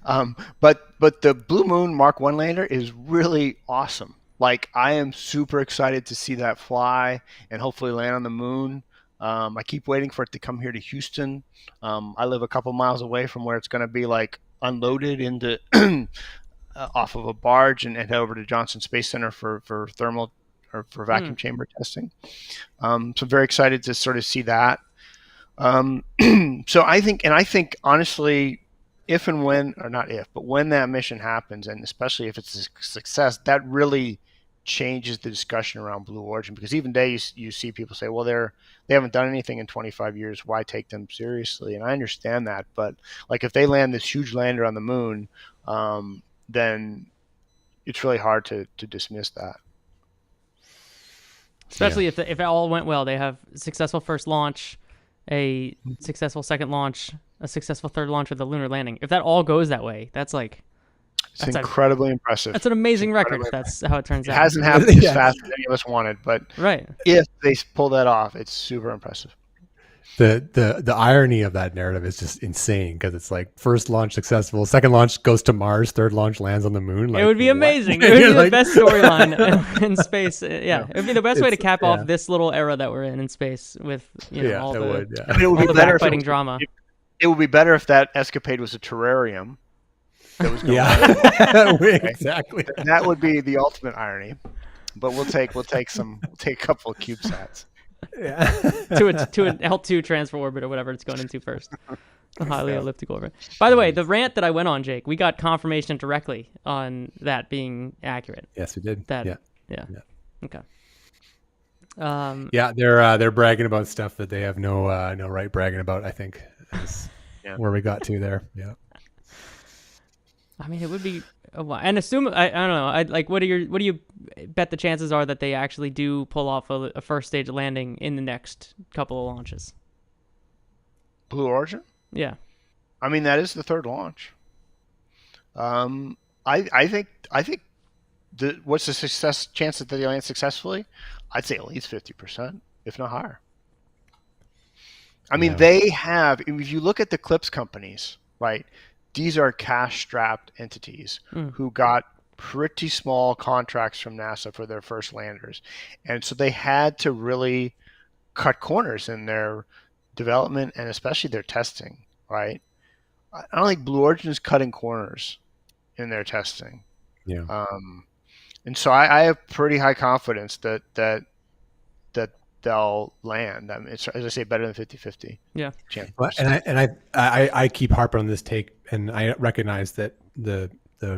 But the Blue Moon Mark 1 lander is really awesome. Like, I am super excited to see that fly and hopefully land on the moon. I keep waiting for it to come here to Houston. I live a couple miles away from where it's going to be like unloaded into off of a barge and head over to Johnson Space Center for thermal or for vacuum chamber testing. So I'm very excited to sort of see that. So I think honestly, if and when, or not if, but when that mission happens, and especially if it's a success, that really changes the discussion around Blue Origin, because even today you see people say, well, they haven't done anything in 25 years. Why take them seriously? And I understand that, but like if they land this huge lander on the moon, then it's really hard to dismiss that.
Especially if it all went well. They have a successful first launch, a successful second launch, a successful third launch with a lunar landing. If that all goes that way, that's
incredibly impressive.
That's an amazing record. That's how it turns out.
It hasn't happened as fast as any of us wanted, but if they pull that off, it's super impressive.
The irony of that narrative is just insane, because it's like first launch successful, second launch goes to Mars, third launch lands on the moon. Like,
it would be amazing. It would be the best storyline in space. Yeah, it would be the best way to cap off this little era that we're in space with all the backbiting drama.
It would be better if that escapade was a terrarium. That was going
exactly.
That would be the ultimate irony. But we'll take a couple of CubeSats.
Yeah.
to an L2 transfer orbit or whatever it's going into first. A highly elliptical orbit. By the way, the rant that I went on, Jake, we got confirmation directly on that being accurate.
Yes, we did.
Yeah. Okay.
They're bragging about stuff that they have no right bragging about, I think. Is where we got to there. Yeah.
I mean, it would be a while. And assume I don't know. What do you bet the chances are that they actually do pull off a first stage landing in the next couple of launches?
Blue Origin?
Yeah.
I mean, that is the third launch. I think what's the success chance that they land successfully? I'd say at least 50%, if not higher. I mean, they have, if you look at the CLPS companies, right, these are cash-strapped entities who got pretty small contracts from NASA for their first landers. And so they had to really cut corners in their development and especially their testing, right? I don't think Blue Origin is cutting corners in their testing.
Yeah.
And so I have pretty high confidence that they'll land. I mean, it's, as I say, better than 50-50.
Yeah.
Well, and I keep harping on this take, and I recognize that the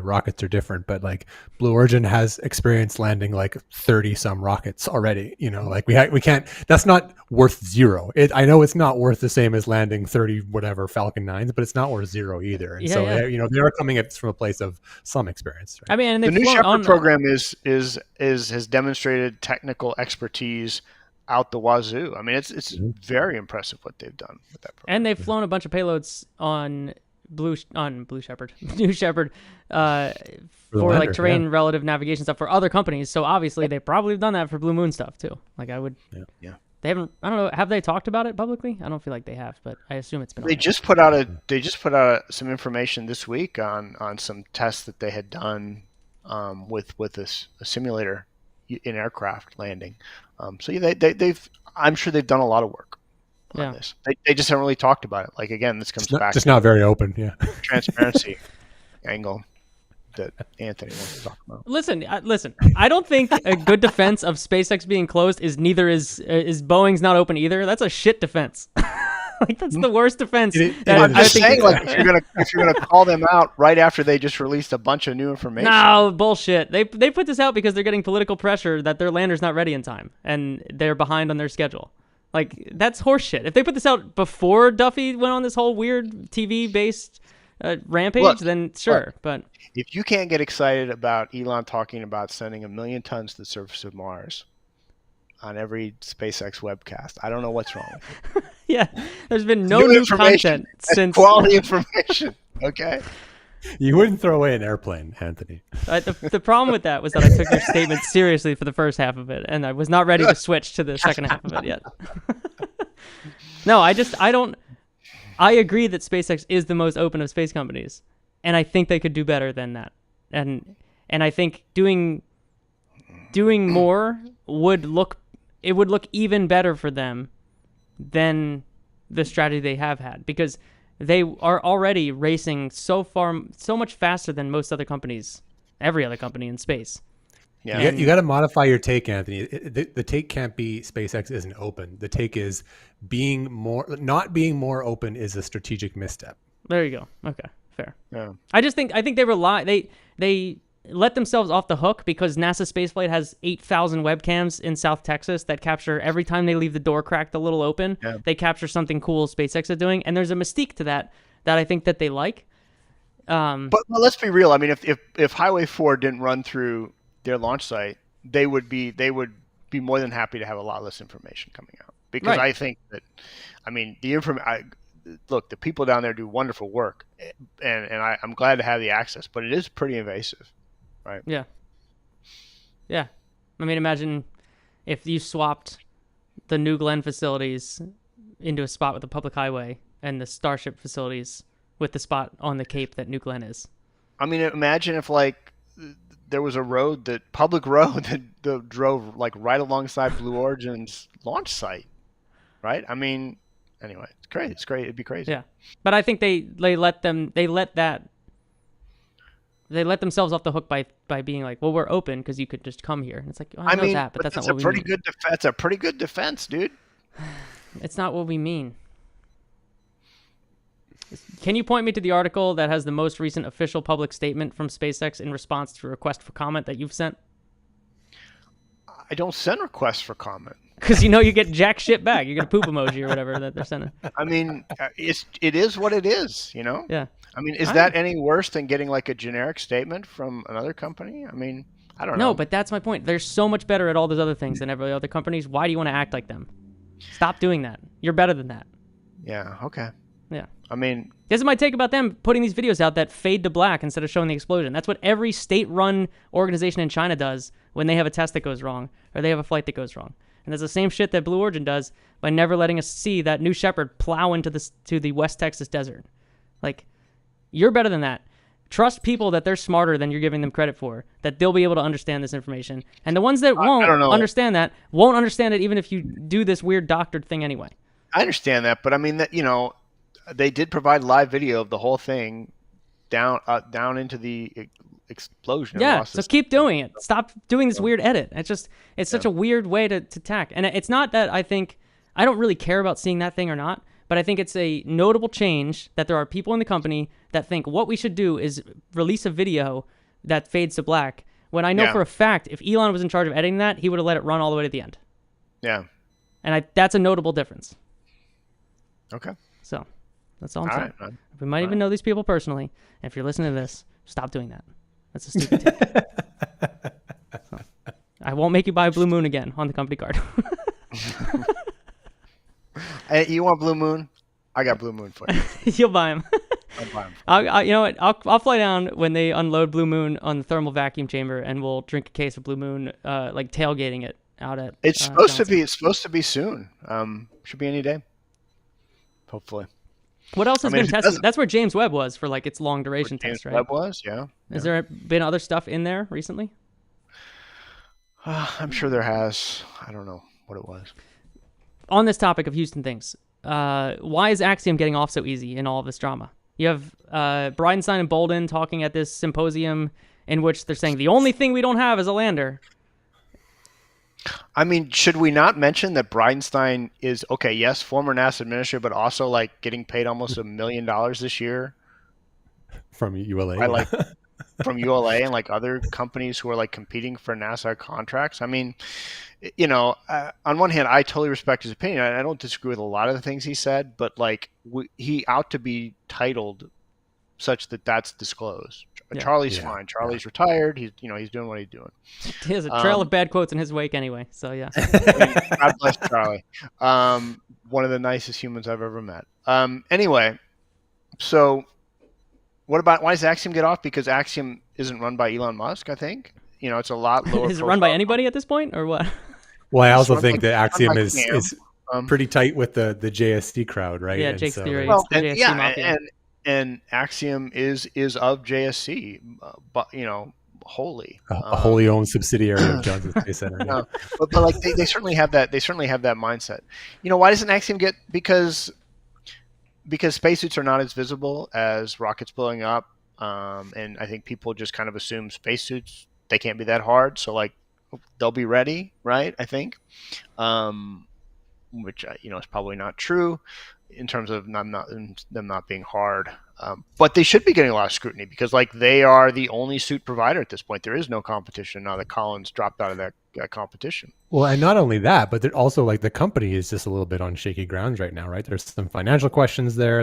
rockets are different, but like Blue Origin has experience landing like 30 some rockets already, like we can't, that's not worth zero. I know it's not worth the same as landing 30 whatever Falcon 9s, but it's not worth zero either. And they are coming at this from a place of some experience, right?
I mean, and
the New Shepard program has demonstrated technical expertise out the wazoo. I mean, it's very impressive what they've done with that program.
And they've flown a bunch of payloads on Blue Shepard, New Shepard, for
lander,
like terrain relative navigation stuff for other companies. So obviously they probably have done that for Blue Moon stuff too. Like I would, they haven't. I don't know. Have they talked about it publicly? I don't feel like they have, but I assume it's been.
They just put out some information this week on some tests that they had done with a simulator in aircraft landing. So they've. I'm sure they've done a lot of work. On this. They just haven't really talked about it. Like again, this comes back
just not very open.
Transparency angle that Anthony wants to talk about.
Listen. I don't think a good defense of SpaceX being closed is neither is Boeing's not open either. That's a shit defense. Like that's the worst defense.
I'm just saying, like if you're gonna call them out right after they just released a bunch of new information.
No bullshit. They put this out because they're getting political pressure that their lander's not ready in time and they're behind on their schedule. Like, that's horseshit. If they put this out before Duffy went on this whole weird TV-based rampage, then sure. But
if you can't get excited about Elon talking about sending 1 million tons to the surface of Mars on every SpaceX webcast, I don't know what's wrong with you.
Yeah, there's been no new content since...
quality information, okay?
You wouldn't throw away an airplane, Anthony.
The problem with that was that I took your statement seriously for the first half of it, and I was not ready to switch to the second half of it yet. No, I agree that SpaceX is the most open of space companies, and I think they could do better than that. And I think doing more would look even better for them than the strategy they have had, because they are already racing so much faster than most other companies, every other company in space.
Yeah,
you got to modify your take, Anthony. The take can't be SpaceX isn't open. The take is not being more open is a strategic misstep.
There you go. Okay, fair.
Yeah.
I think they let themselves off the hook because NASA spaceflight has 8,000 webcams in South Texas that capture every time they leave the door cracked a little open. Yeah. They capture something cool SpaceX is doing, and there's a mystique to that I think that they like.
But let's be real. I mean, if Highway 4 didn't run through their launch site, they would be more than happy to have a lot less information coming out, because I think that, I mean, look, the people down there do wonderful work, and I'm glad to have the access, but it is pretty invasive. Right.
Yeah. Yeah. I mean, imagine if you swapped the New Glenn facilities into a spot with a public highway and the Starship facilities with the spot on the Cape that New Glenn is.
I mean, imagine if like there was a public road that drove like right alongside Blue Origin's launch site. Right. I mean, anyway, it's great. It's great. It'd be crazy.
Yeah. But I think they let themselves off the hook by being like, well, we're open because you could just come here. And it's like, well, I know that, but that's not what we mean.
That's a pretty good defense, dude.
It's not what we mean. Can you point me to the article that has the most recent official public statement from SpaceX in response to a request for comment that you've sent?
I don't send requests for comment.
Because you get jack shit back. You get a poop emoji or whatever that they're sending.
I mean, it is what it is,
Yeah.
I mean, is that any worse than getting like a generic statement from another company? I mean, I don't know.
No, but that's my point. They're so much better at all those other things than every other companies. Why do you want to act like them? Stop doing that. You're better than that.
Yeah. Okay.
Yeah.
I mean,
this is my take about them putting these videos out that fade to black instead of showing the explosion. That's what every state-run organization in China does when they have a test that goes wrong or they have a flight that goes wrong. And that's the same shit that Blue Origin does by never letting us see that New Shepard plow into the West Texas desert. Like, you're better than that. Trust people that they're smarter than you're giving them credit for, that they'll be able to understand this information. And the ones that won't understand that won't understand it even if you do this weird doctored thing anyway.
I understand that, but I mean, that they did provide live video of the whole thing down into the explosion.
Yeah, so keep doing it. Stop doing this weird edit. It's such a weird way to tack. And it's not that I don't really care about seeing that thing or not, but I think it's a notable change that there are people in the company that think what we should do is release a video that fades to black, when I know for a fact if Elon was in charge of editing that, he would have let it run all the way to the end.
Yeah.
And that's a notable difference.
Okay.
So that's all I'm saying.
Right,
we might even know these people personally. And if you're listening to this, stop doing that. That's a stupid take. So, I won't make you buy Blue Moon again on the company card.
Hey, you want Blue Moon? I got Blue Moon for you.
You'll buy them.
I'll buy them.
You know what? I'll fly down when they unload Blue Moon on the thermal vacuum chamber, and we'll drink a case of Blue Moon, like tailgating it out at.
It's supposed to be. It's supposed to be soon. Should be any day. Hopefully.
What else has been tested? That's where James Webb was for like its long duration test, right?
Webb was, yeah.
Has there been other stuff in there recently?
I'm sure there has. I don't know what it was.
On this topic of Houston things, why is Axiom getting off so easy in all of this drama? You have Bridenstine and Bolden talking at this symposium in which they're saying the only thing we don't have is a lander.
I mean, should we not mention that Bridenstine is, okay, yes, former NASA administrator, but also like getting paid almost $1 million this year
from ULA?
From ULA and like other companies who are like competing for NASA contracts. I mean, you know, on one hand, I totally respect his opinion. I don't disagree with a lot of the things he said, but like he ought to be titled such that that's disclosed. Yeah. Charlie's fine. Charlie's retired. He's doing what he's doing.
He has a trail of bad quotes in his wake anyway. So yeah.
God bless Charlie. One of the nicest humans I've ever met. Anyway, so why does Axiom get off? Because Axiom isn't run by Elon Musk, I think. You know, it's a lot lower.
Is it run by anybody at this point or what?
Well, I also think that Axiom is pretty tight with the JSC crowd, right?
Yeah, Jake's theory.
Well, and Axiom is of JSC, but wholly
a wholly owned subsidiary of Johnson Space Center. Yeah.
But like they certainly have that. They certainly have that mindset. You know, why doesn't Axiom get? Because spacesuits are not as visible as rockets blowing up, and I think people just kind of assume spacesuits, they can't be that hard, so like they'll be ready, right? I think, which is probably not true in terms of them not being hard, but they should be getting a lot of scrutiny because like they are the only suit provider at this point. There is no competition now that Collins dropped out of that competition. Well,
and not only that, but also like the company is just a little bit on shaky grounds right now, right? There's some financial questions there.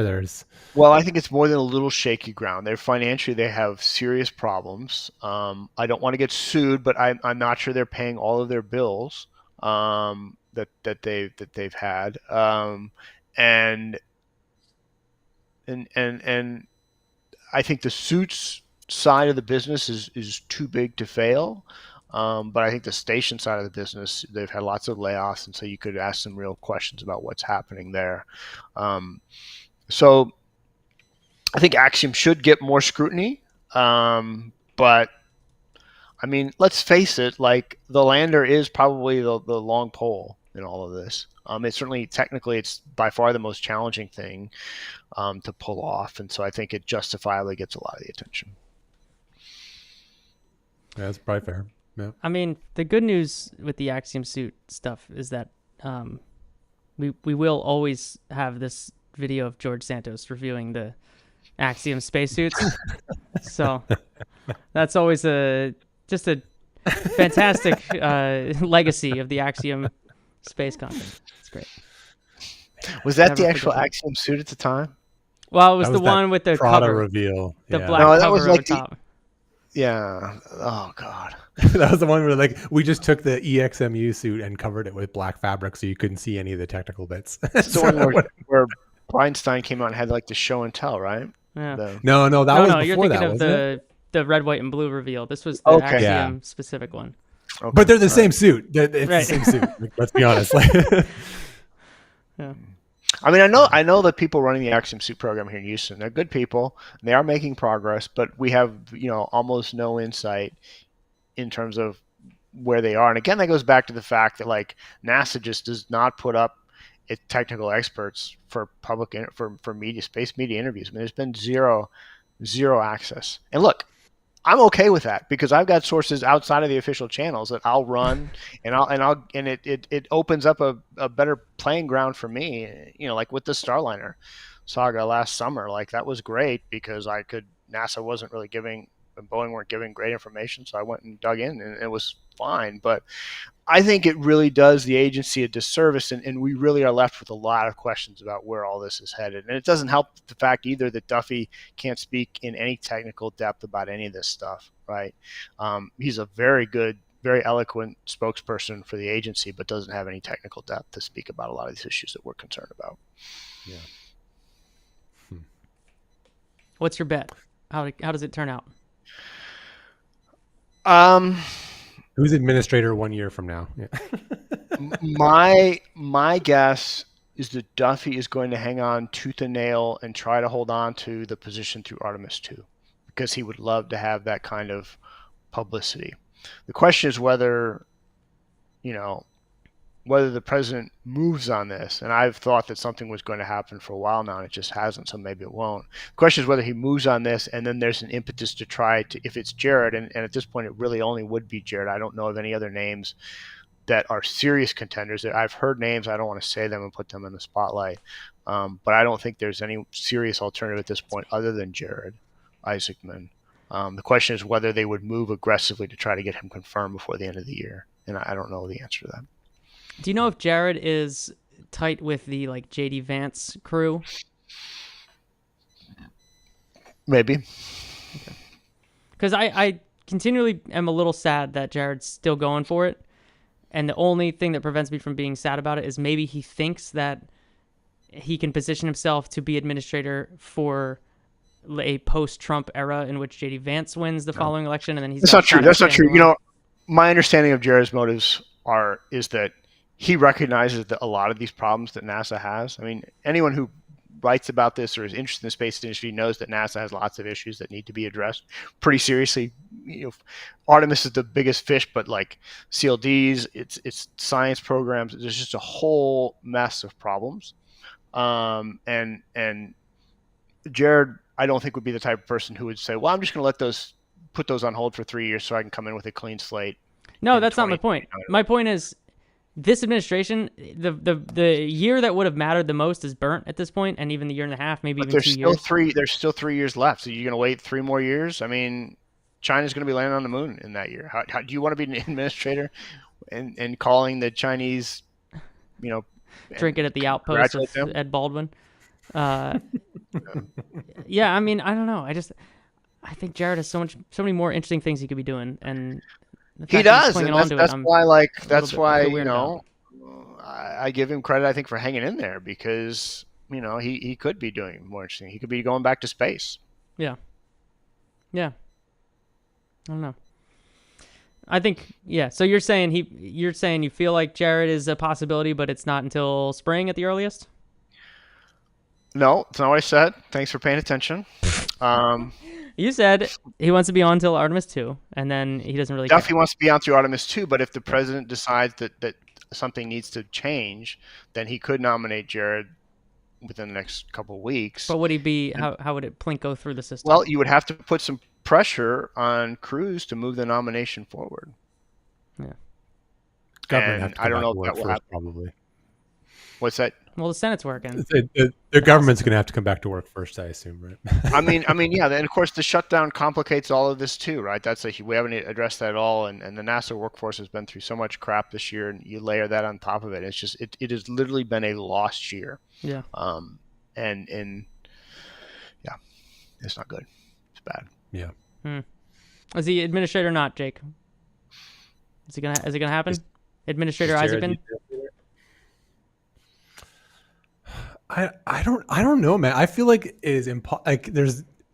Well, I think it's more than a little shaky ground. They have serious problems. I don't want to get sued, but I'm not sure they're paying all of their bills that they've had. And I think the suits side of the business is too big to fail. But I think the station side of the business, they've had lots of layoffs, and so you could ask some real questions about what's happening there. So I think Axiom should get more scrutiny. But I mean, let's face it, like the lander is probably the long pole in all of this. It's certainly technically it's by far the most challenging thing to pull off, and so I think it justifiably gets a lot of the attention.
Yeah, that's probably fair. Yeah.
I mean, the good news with the Axiom suit stuff is that we will always have this video of George Santos reviewing the Axiom spacesuits. So that's always just a fantastic legacy of the Axiom space content. It's great.
Was that the actual Axiom suit at the time?
Well, it was the one with the
Prada
cover
reveal.
The black cover over top.
Yeah. Oh God.
That was the one where like we just took the EXMU suit and covered it with black fabric so you couldn't see any of the technical bits.
That's the one where Bridenstine came out and had like the show and tell, right?
Yeah.
No, that was before
you're thinking
that,
of the red, white, and blue reveal. This was the Axiom specific one.
Okay. But they're the same suit. It's the same suit. Let's be honest.
Yeah.
I mean, I know the people running the Axiom suit program here in Houston. They're good people. They are making progress, but we have almost no insight in terms of where they are. And again, that goes back to the fact that like NASA just does not put up its technical experts for for media, space media interviews. I mean, there's been zero access. And look, I'm okay with that because I've got sources outside of the official channels that I'll run, and it opens up a better playing ground for me. Like with the Starliner saga last summer, like that was great because NASA wasn't really giving, and Boeing weren't giving great information, so I went and dug in, and it was fine. But I think it really does the agency a disservice, and we really are left with a lot of questions about where all this is headed. And it doesn't help the fact either that Duffy can't speak in any technical depth about any of this stuff, right? He's a very good, very eloquent spokesperson for the agency, but doesn't have any technical depth to speak about a lot of these issues that we're concerned about.
Yeah.
What's your bet? How does it turn out?
Who's administrator 1 year from now? Yeah.
My guess is that Duffy is going to hang on tooth and nail and try to hold on to the position through Artemis 2 because he would love to have that kind of publicity. The question is whether the president moves on this, and I've thought that something was going to happen for a while now, and it just hasn't, so maybe it won't. The question is whether he moves on this, and then there's an impetus to try to, if it's Jared, and at this point it really only would be Jared. I don't know of any other names that are serious contenders. I've heard names, I don't want to say them and put them in the spotlight, but I don't think there's any serious alternative at this point other than Jared Isaacman. The question is whether they would move aggressively to try to get him confirmed before the end of the year, and I don't know the answer to that.
Do you know if Jared is tight with the J.D. Vance crew?
Maybe.
Because I continually am a little sad that Jared's still going for it, and the only thing that prevents me from being sad about it is maybe he thinks that he can position himself to be administrator for a post-Trump era in which J.D. Vance wins the following election, and then he's
That's not true. That's not true. My understanding of Jared's motives is that he recognizes that a lot of these problems that NASA has. I mean, anyone who writes about this or is interested in the space industry knows that NASA has lots of issues that need to be addressed pretty seriously. Artemis is the biggest fish, but CLDs, it's science programs. There's just a whole mess of problems. And Jared, I don't think would be the type of person who would say, "Well, I'm just going to put those on hold for 3 years so I can come in with a clean slate."
No, that's not my point. My point is, this administration, the year that would have mattered the most is burnt at this point, and even the year and a half, maybe even 2 years.
There's still 3 years left. So you're going to wait 3 more years? I mean, China's going to be landing on the moon in that year. How do you want to be an administrator and calling the Chinese,
drink it at the outpost with Ed Baldwin? Yeah, I mean, I don't know. I think Jared has so many more interesting things he could be doing, and
he does. And that's why I give him credit, I think, for hanging in there because he could be doing more interesting. He could be going back to space.
Yeah. I don't know. I think So you're saying you feel like Jared is a possibility, but it's not until spring at the earliest?
No, it's not what I said. Thanks for paying attention.
You said he wants to be on until Artemis 2, and then he doesn't really
Duffy wants to be on through Artemis 2, but if the president decides that something needs to change, then he could nominate Jared within the next couple of weeks.
But would he be? How would it go through the system?
Well, you would have to put some pressure on Cruz to move the nomination forward.
Yeah.
Government
I don't know if that will happen.
Probably.
What's that?
Well, the Senate's working.
The government's going to have to come back to work first, I assume, right?
I mean, yeah. And of course, the shutdown complicates all of this too, right? We haven't addressed that at all, and the NASA workforce has been through so much crap this year, and you layer that on top of it. It's just it has literally been a lost year.
Yeah.
And yeah, it's not good. It's bad.
Yeah.
Is he administrator or not, Jake? Is it gonna happen? Administrator Isaacman?
I don't know, man. I feel like it is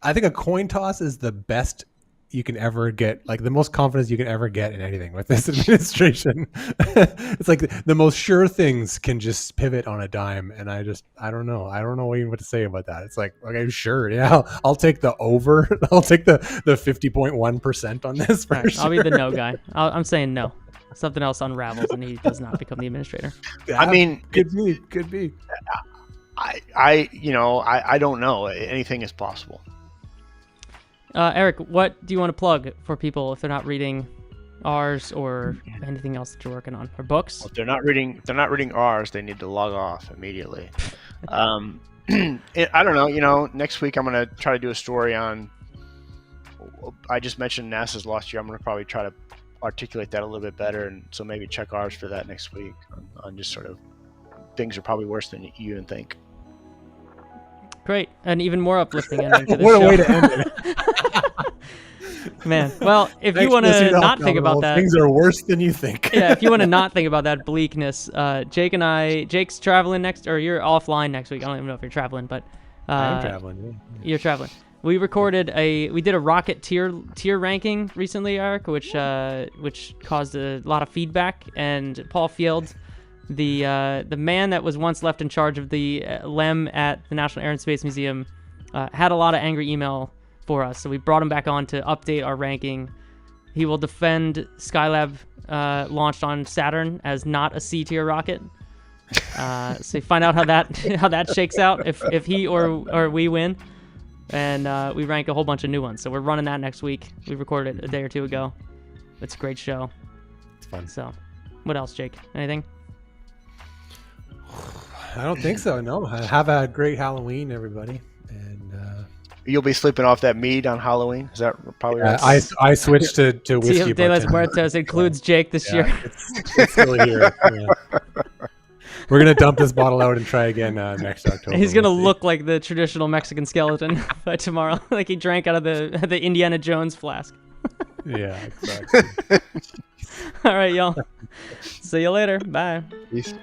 I think a coin toss is the best you can ever get, the most confidence you can ever get in anything with this administration. It's like the most sure things can just pivot on a dime, and I don't know. I don't know even what to say about that. It's like, okay, sure, yeah, I'll take the over. I'll take the 50.1% on this.
Right,
sure.
I'll be the no guy. I'm saying no. Something else unravels, and he does not become the administrator.
Yeah, I mean, could be.
I don't know. Anything is possible.
Eric, what do you want to plug for people if they're not reading Ars or anything else that you're working on, or books?
Well, if they're not reading Ars, they need to log off immediately. I don't know. Next week I'm gonna try to do a story on. I just mentioned NASA's lost year. I'm gonna probably try to articulate that a little bit better, and so maybe check Ars for that next week on just sort of things are probably worse than you even think.
Great, an even more uplifting ending to the
What
show.
a way to end it.
Man, well, if you
Thanks
want
for listening
to not
Off-Nominal.
think about that,
Things are worse than you think.
yeah, if you want to not think about that bleakness, Jake's traveling next, or you're offline next week. I don't even know if you're traveling, but
I'm traveling. Yeah.
you're traveling. We did a rocket tier ranking recently, Eric, which caused a lot of feedback. And Paul Field, the man that was once left in charge of the LEM at the National Air and Space Museum, had a lot of angry email for us. So we brought him back on to update our ranking. He will defend Skylab launched on Saturn as not a C tier rocket. So you find out how that shakes out if he or we win. And we rank a whole bunch of new ones. So we're running that next week. We recorded it a day or two ago. It's a great show.
It's fun.
So what else, Jake? Anything?
I don't think so. No. Have a great Halloween, everybody. And
You'll be sleeping off that mead on Halloween. Is that probably right?
I switched to whiskey.
Dia de los
bartender.
Muertos includes Jake this year.
It's still here. Yeah. We're gonna dump this bottle out and try again next October.
He's gonna
We'll see.
look like the traditional Mexican skeleton by tomorrow, like he drank out of the Indiana Jones flask.
Yeah, exactly.
All right, y'all. See you later. Bye.
Peace.